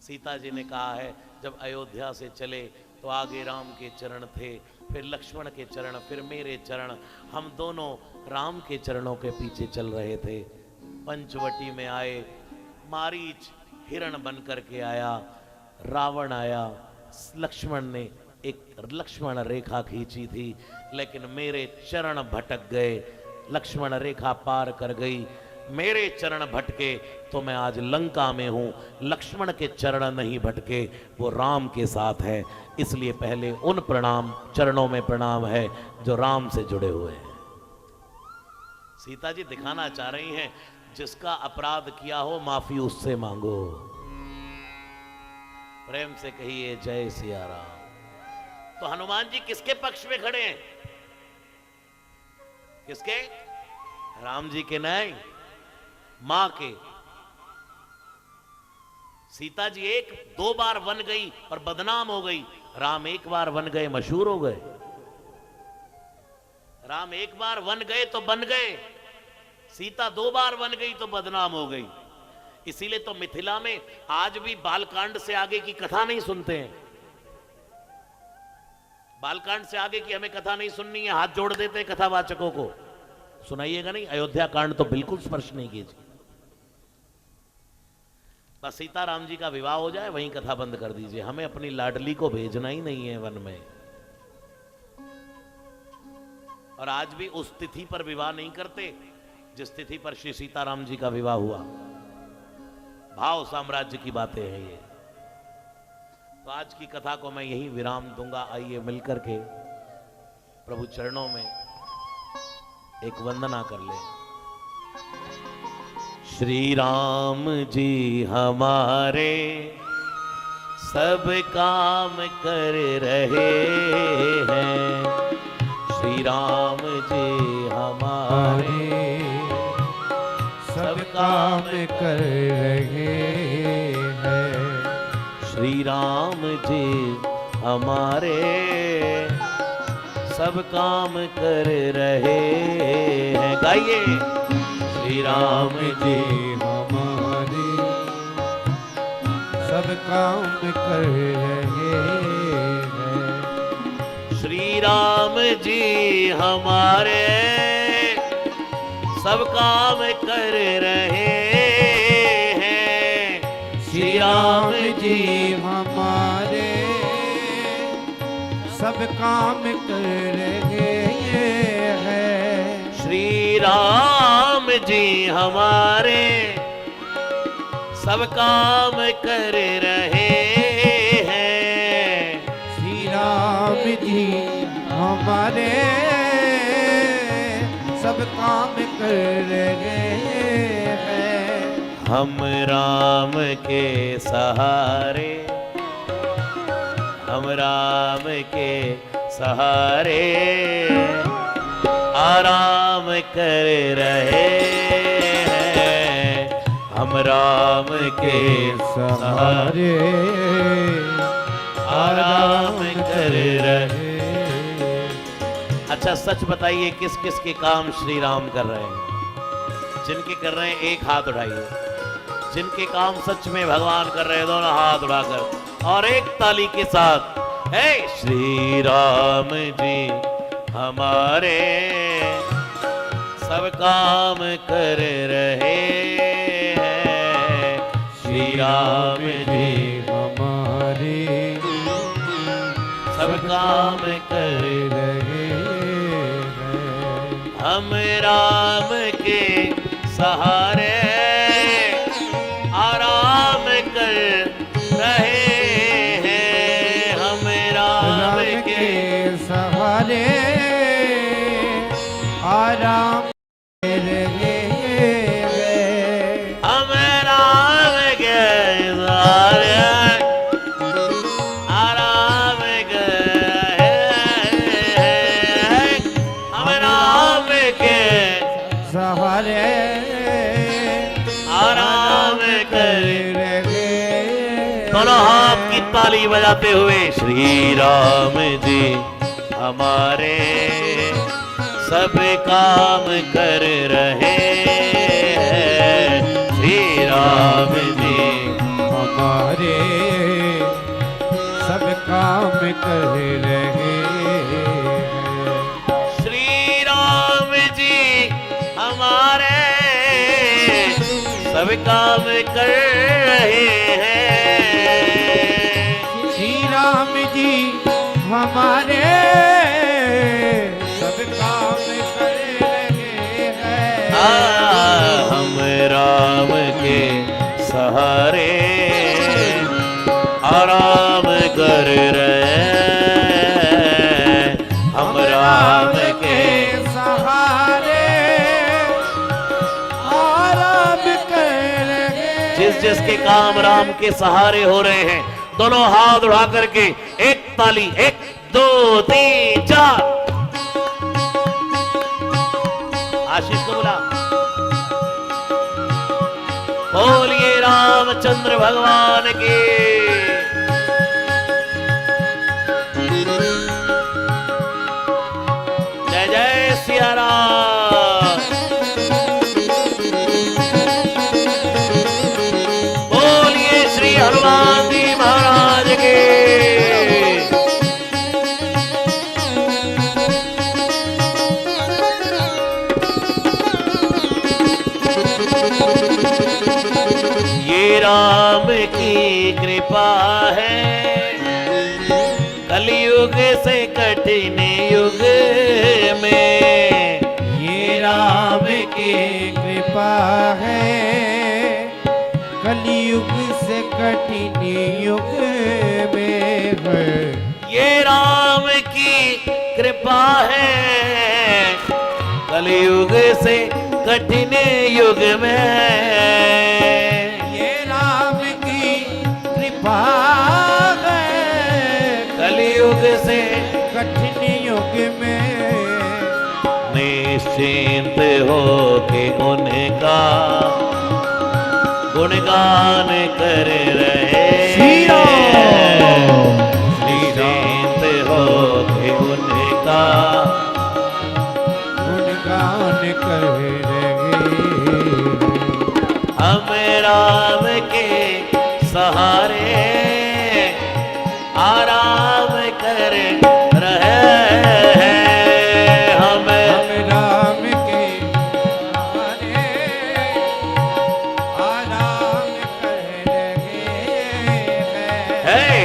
सीता जी ने कहा है जब अयोध्या से चले तो आगे राम के चरण थे, फिर लक्ष्मण के चरण, फिर मेरे चरण। हम दोनों राम के चरणों के पीछे चल रहे थे। पंचवटी में आए, मारीच हिरण बन करके आया, रावण आया। लक्ष्मण ने एक लक्ष्मण रेखा खींची थी, लेकिन मेरे चरण भटक गए। लक्ष्मण रेखा पार कर गई, मेरे चरण भटके तो मैं आज लंका में हूं। लक्ष्मण के चरण नहीं भटके, वो राम के साथ है। इसलिए पहले उन चरणों में प्रणाम है जो राम से जुड़े हुए हैं। सीता जी दिखाना चाह रही हैं, जिसका अपराध किया हो माफी उससे मांगो। प्रेम से कहिए जय सिया राम। तो हनुमान जी किसके पक्ष में खड़े हैं? किसके? राम जी के नहीं, मां के। सीता जी 1-2 बार वन गई और बदनाम हो गई, राम 1 बार वन गए मशहूर हो गए। राम 1 बार वन गए तो बन गए, सीता 2 बार वन गई तो बदनाम हो गई। इसीलिए तो मिथिला में आज भी बालकांड से आगे की कथा नहीं सुनते हैं। बालकांड से आगे की हमें कथा नहीं सुननी है, हाथ जोड़ देते हैं कथावाचकों को, सुनाइएगा नहीं। अयोध्या कांड तो बिल्कुल स्पर्श नहीं कीजिए। बस सीताराम जी का विवाह हो जाए वहीं कथा बंद कर दीजिए। हमें अपनी लाडली को भेजना ही नहीं है वन में। और आज भी उस तिथि पर विवाह नहीं करते जिस तिथि पर श्री सीताराम जी का विवाह हुआ। भाव साम्राज्य की बातें हैं ये। तो आज की कथा को मैं यही विराम दूंगा। आइए मिलकर के प्रभु चरणों में एक वंदना कर ले। श्री राम जी हमारे सब काम कर रहे हैं। श्री राम जी हमारे सब काम कर रहे हैं। श्री राम जी हमारे सब काम कर रहे हैं। गाइए। श्री राम जी हमारे सब काम कर रहे हैं। श्री राम जी हमारे सब काम कर रहे श्री राम जी हमारे सब काम कर रहे हैं। श्री राम जी हमारे सब काम कर रहे हैं। श्री राम जी हमारे सब काम कर रहे हैं। हम राम के सहारे, हम राम के सहारे आराम कर रहे हैं। हम राम के सहारे आराम कर रहे। अच्छा सच बताइए किस किस के काम श्री राम कर रहे हैं? जिनके कर रहे हैं एक हाथ उठाइए। जिनके काम सच में भगवान कर रहे हैं दोनों हाथ उठाकर और एक ताली के साथ। हे श्री राम जी हमारे सब काम कर रहे हैं। श्री राम जी हमारे सब काम कर रहे हैं। हम राम के सहारे आराम कर रहे हैं। हम राम के सहारे आराम कर रहे हैं। हम राम के सहारे आराम कर रहे हैं। हम राम के सहारे आराम कर रहे। दोनों हाथ की ताली बजाते हुए श्री राम जी हमारे सब काम कर रहे हैं। श्री राम जी हमारे सब काम कर रहे हैं। श्री राम जी हमारे सब काम कर रहे हैं। श्री राम जी हमारे सब काम कर रहे हैं। हम राम के सहारे आराम कर रहे हैं। हम राम के सहारे आराम कर रहे हैं। जिस जिसके काम राम के सहारे हो रहे हैं दोनों हाथ उठा करके एक ताली, 1 2 3 4। आशीष को बुला। बोलिए रामचंद्र भगवान की। जय जय सिया राम। बोलिए श्री हनुमान जी महाराज के। ये राम की कृपा है कलयुग से कठिन युग में। ये राम की कृपा है कलयुग से कठिन युग में है। ये राम की कृपा है कलयुग से कठिन युग में। ये राम की कृपा है कलयुग से कठिन युग में। निश्चिंत हो के उनका गुणगान कर रहे। श्री राम। निश्चिंत हो के उनका गुणगान कर रहे। हम राम के सहारे आराम कर रहे हैं। हम राम के सहारे आराम कर रहे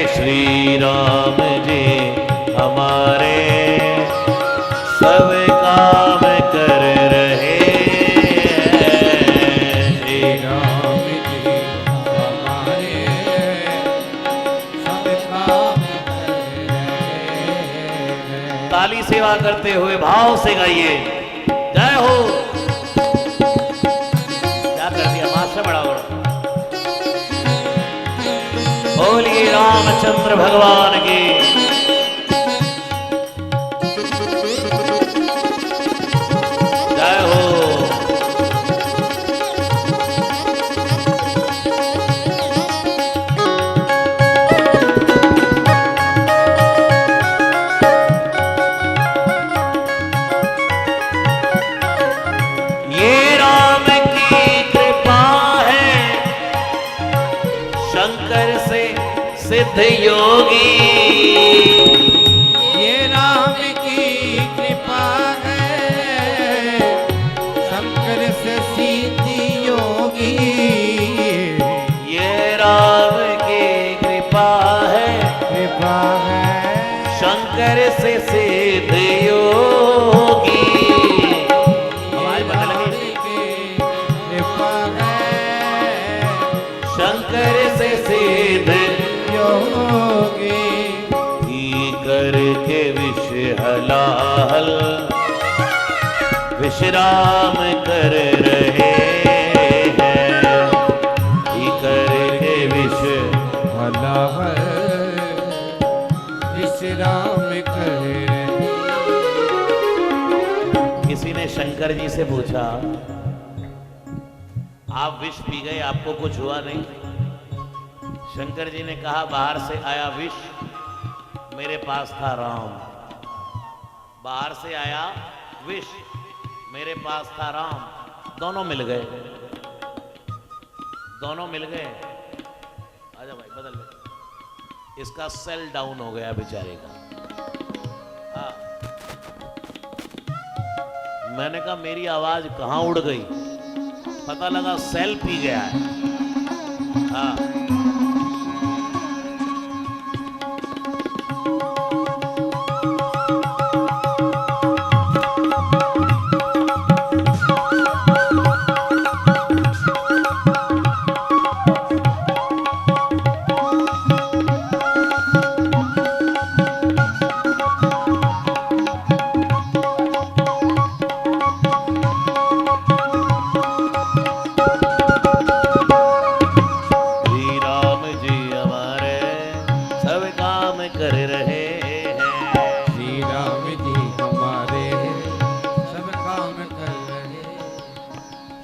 श्री राम जी हमारे सब काम कर रहे हैं। श्री राम जी हमारे सब काम कर रहे हैं। ताली सेवा करते हुए भाव से गाइए जय हो। क्या कर दिया मास्टर बड़ा बड़ा। बोलिए रामचंद्र भगवान की। जय हो। ये राम की कृपा है शंकर से सिद्ध योगी। ये राम की कृपा है शंकर से सिद्धि योगी। ये राम की कृपा है कृपा है शंकर से सिद्ध योगी। आवाज बदल गई। कृपा है शंकर से सिद्ध योगी। ही करके विष हलाहल विश्राम कर रहे हैं। ही करके विष हलाहल विश्राम कर रहे। किसी ने शंकर जी से पूछा आप विष पी गए आपको कुछ हुआ नहीं? शंकर जी ने कहा बाहर से आया विष मेरे पास था राम। बाहर से आया विष मेरे पास था राम। दोनों मिल गए। दोनों मिल गए। आजा भाई बदल ले। इसका सेल डाउन हो गया बेचारे का। हाँ मैंने कहा मेरी आवाज कहां उड़ गई? पता लगा सेल पी गया है। हाँ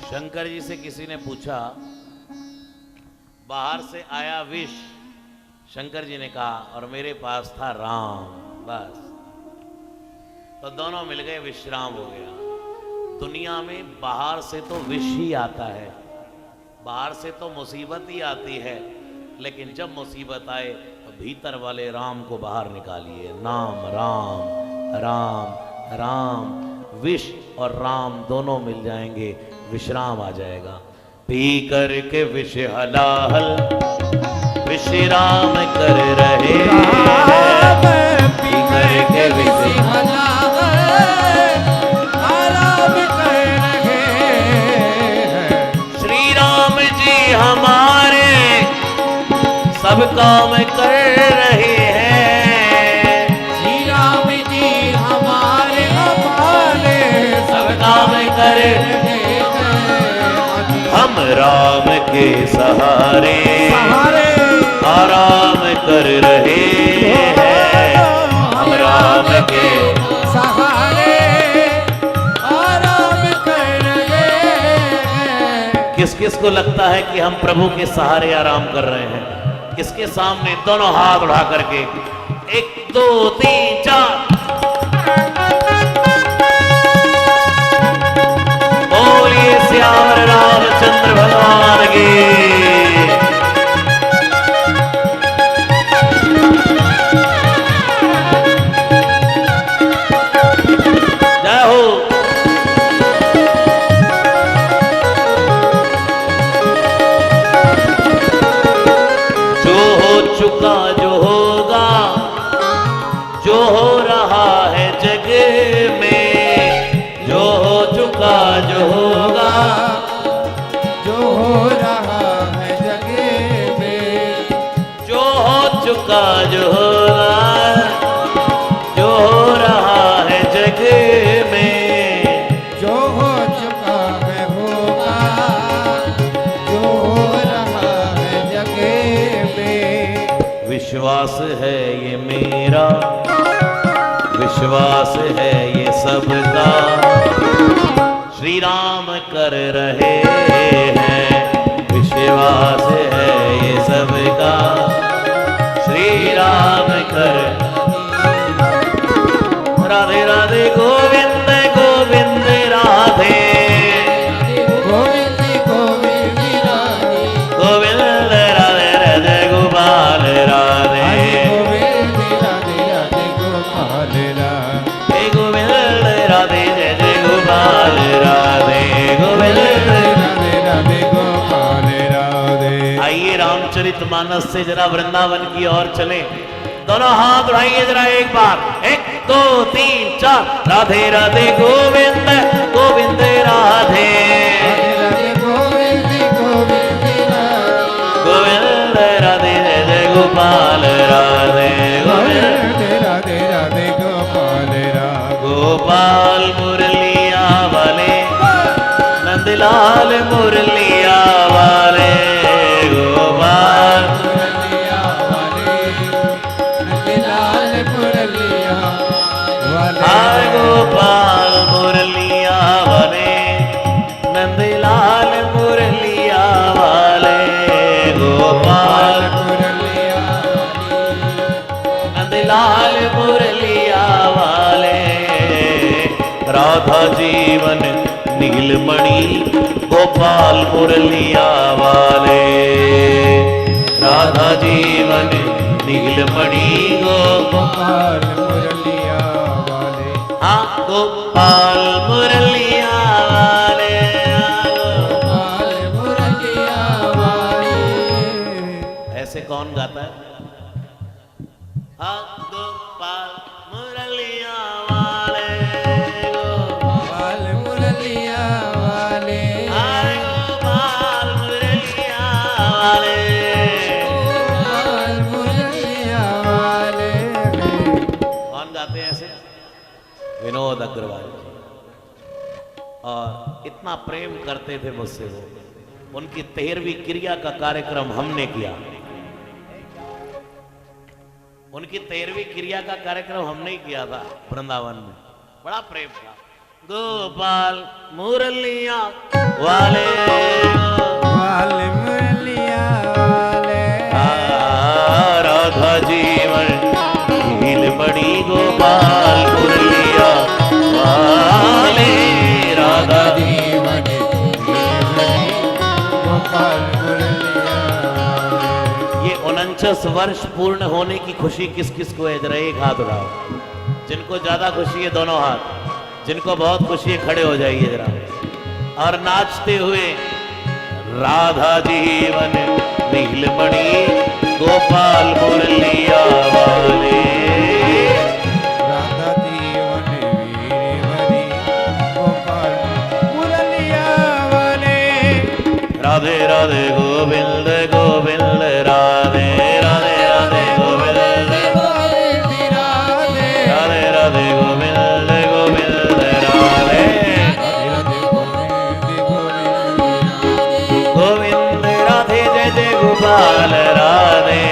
शंकर जी से किसी ने पूछा बाहर से आया विष। शंकर जी ने कहा और मेरे पास था राम। बस तो दोनों मिल गए विश्राम हो गया। दुनिया में बाहर से तो विष ही आता है, बाहर से तो मुसीबत ही आती है, लेकिन जब मुसीबत आए तो भीतर वाले राम को बाहर निकालिए। नाम राम राम राम। विष और राम दोनों मिल जाएंगे, विश्राम आ जाएगा। पी करके विष हलाहल विश्राम कर रहे हैं। पी करके विष हलाहल आराम कर रहे हैं। श्री राम जी हमारे सब काम कर रहे हैं। श्री राम जी हमारे सब काम कर रहे हैं। हम राम के सहारे आराम कर रहे हैं। हम राम के सहारे आराम कर रहे हैं। किस किस को लगता है कि हम प्रभु के सहारे आराम कर रहे हैं? किसके सामने दोनों हाथ उठा करके 1 2 3 4 बोलिए श्याम रामचंद्र भगवान की। जय हो। जो हो चुका जो हो चुका जो होगा, जो हो रहा है जग में, जो हो चुका है होगा, जो हो रहा है जग में। विश्वास है ये मेरा, विश्वास है ये सबका, श्री राम कर रहे हैं, विश्वास है ये सबका, श्री राम कर। राधे राधे गोविंद गोविंद राधे, गोविंद गोविंद राधे, गोविंद राधे राधे गोपाल राधे, गोविंद राधे राधे गोपाल राधे, गोविंद राधे जय जय गोपाल राधे, गोविंद राधे राधे गोपाल राधे। आइए रामचरितमानस से जरा वृंदावन की ओर चले। दोनों हाथ उठाइए जरा एक बार, 1 2 3 4। राधे राधे गोविंद गोविंद राधे, राधे राधे गोविंद गोविंद राधे, गोविंद राधे जय जय गोपाल राधे, गोविंद राधे राधे गोपाल राधे। गोपाल मुरलिया वाले, नंदलाल मुरलिया वाले, गोपाल मुरलिया वाले, नंदलाल मुरलिया वाले, हाय गोपाल मुरलिया वाले, नंदलाल मुरलिया वाले, गोपाल मुरलिया नंदलाल मुरलिया वाले। राधा जीवन नीलमणि गोपाल मुरलिया वाले, राधा जीवन नीलमणि गोपाल मुरलिया वाले, हाँ गोपाल मुरलिया वाले, गोपाल मुरलिया वाले। ऐसे कौन गाता है? हाँ गोपाल मुरलिया वाले, गोपाल मुरलिया वाले, हाय गोपाल मुरलिया वाले। गोपाल मुरलिया वाले। कौन गाते हैं ऐसे? विनोद अग्रवाल जी। और इतना प्रेम करते थे मुझसे वो, उनकी 13वीं क्रिया का कार्यक्रम हमने किया, उनकी 13वीं क्रिया का कार्यक्रम हमने ही किया था वृंदावन में, बड़ा प्रेम था। गोपाल मुरलिया वाले, गोपाल मुरलिया वाले, राधा जीवन नीलमणि गोपाल मुरलिया वाले, राधा जीवन नीलमणि गोपाल मुरलिया वाले। ये 49 वर्ष पूर्ण होने की खुशी किस किस को है? जरा एक हाथ उठाओ, जिनको ज्यादा खुशी है दोनों हाथ, जिनको बहुत खुशी है खड़े हो जाइए जरा, और नाचते हुए राधा जीवन नीलमणि गोपाल मुरलिया वाले, राधा जीवन नीलमणि गोपाल मुरलिया वाले। राधे राधे गोविंद गोविंद राधे, राधे राधे गोविंद, गोविंद राधे, राधे राधे गोविंद गोविंद राधे, राधे गोविंद गोविंद गोविंद राधे जय जय गोपाल राधे,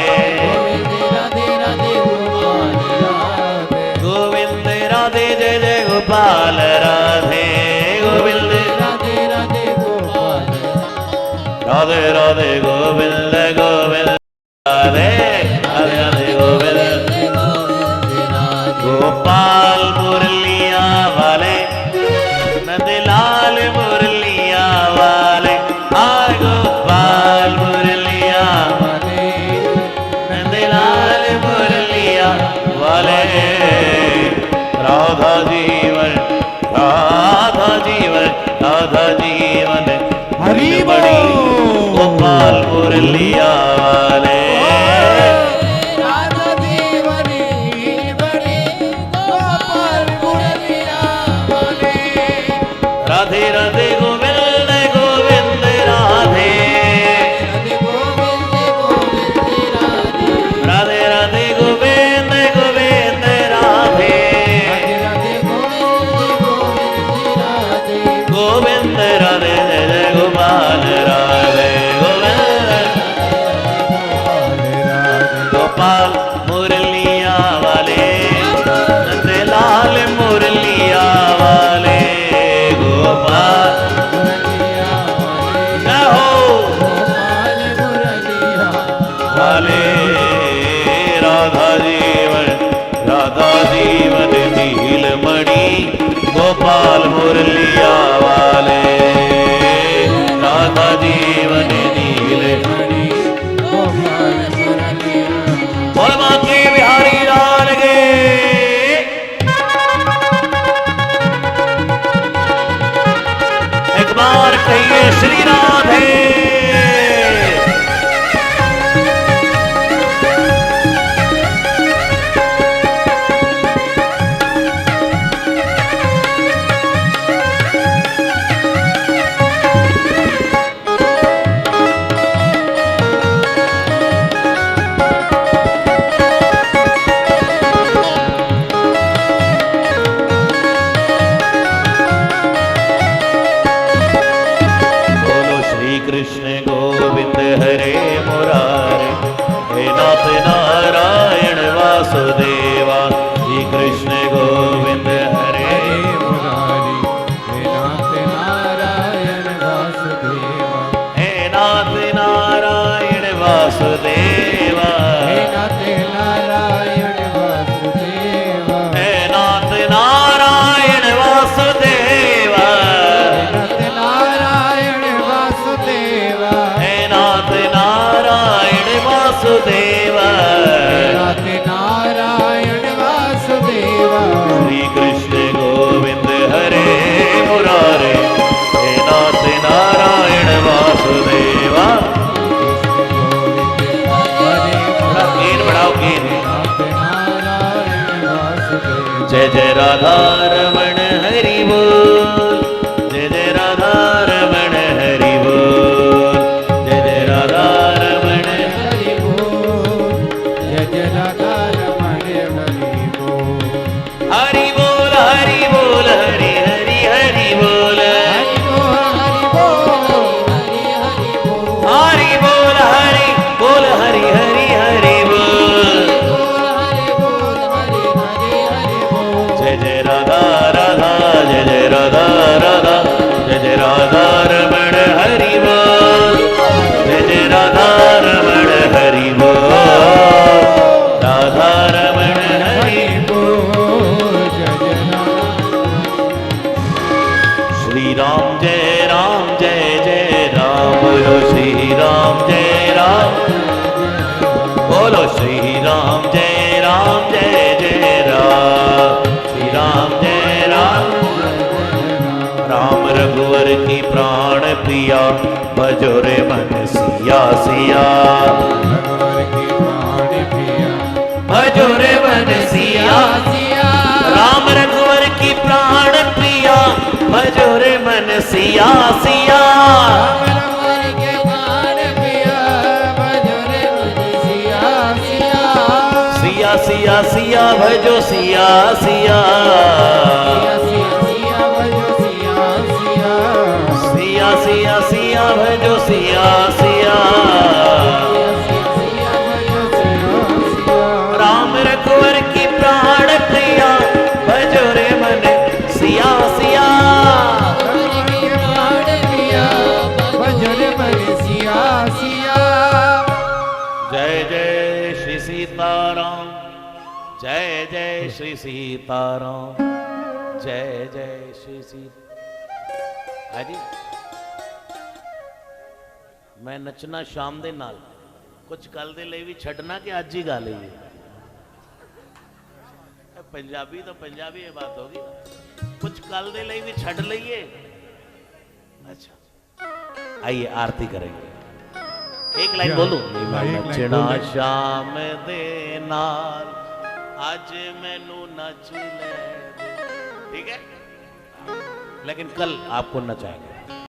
राधे राधे गोपाल राधे, गोविंद राधे जय जय गोपाल राधे, गोविंद राधे राधे गोपाल राधे राधे गोविंद गोविंद राधे, राधे राधे गोविंद गोपाल मुरलिया वाले, नंदलाल मुरलिया वाले, हाय गोपाल मुरलिया वाले, नंदलाल मुरलिया वाले। राधा जीवन राधा जीवन राधा जीवन हरि बड़ी बोल। गोपाल मुरलिया वाले, राधा जीवन नीलमणि गोपाल मुरलिया वाले। राधे राधे गोविंद गोविंद राधे, राधे गोविंद गोविंद राधे, राधे वाले राधा जीवन नीलमणि गोपाल मुरलिया वाले राधा जीवन नीलमणि गोपाल मुरलिया बोल बांके बिहारी लाल के एक बार कहिए श्री राधे कृष्ण गोविंद हरे मुरारे हे नाथ नारायण वासुदेवा श्री कृष्ण गोविंद हरे मुरारी हे नाथ नारायण वासुदेवा हे नाथ नारायण वासुदेवा हे नाथ नारायण वासुदेवा हे नाथ नारायण वासुदेवा हे नाथ नारायण वासुदेवा नाथ नारायण वासुदेवा नाथ नारायण वासुदेवा श्री कृष्ण गोविंद हरे मुरारे हे नाथ नारायण वासुदेवा कीन बढ़ाओ कीन जय जय राधा रमण हरि बोल जय जय राधा रमण हरि बोल जय जय राधा रमण हरि बोल जय जय राधा रमण हरि बोल हरि बोल हरि बोल हरि हरि हरि बोल हरि बोल हरि बोल हरि हरि हरि बोल बोल हरि हरि हरि बोल जय जय राधा राधा जय जय राधा राधा जय जय राधा रमण हरि बोल जय जय राधा रमण हरि बोल राधा रमण हरि बोल जय जय श्री राम जय राम जय जय राम बोलो श्री राम जय राम बोलो श्री राम जय राम जय जय राम श्री राम जय राम राम रघुवर की प्राण प्रिया भजो रे मन सिया सिया भगवान की प्राण प्रिया भजो रे मन सिया सिया राम रघुवर की प्राण प्रिया भजो रे मन सिया सिया भगवान के प्राण प्रिया भजो रे मन सिया सिया सिया सिया सिया भजो सिया सिया सिया भजो सिया सिया सिया सिया सिया भजो सिया सिया राम रघुवर की प्राण प्रिया भजो रे मन सिया सिया जय जय श्री सीताराम जय जय श्री सीताराम जय जय श्री सीता जी मैं नचना शाम दे नाल कुछ कल दे लिए भी छड़ना कि अज ही गा लीए पंजाबी तो पंजाबी ये बात होगी ना कुछ कल दे लिए भी छड़ लीए अच्छा आइए आरती करेंगे एक लाइन बोलूं नचना शाम दे नाल आज मैनू नच ले ठीक है लेकिन कल आपको नचाएंगे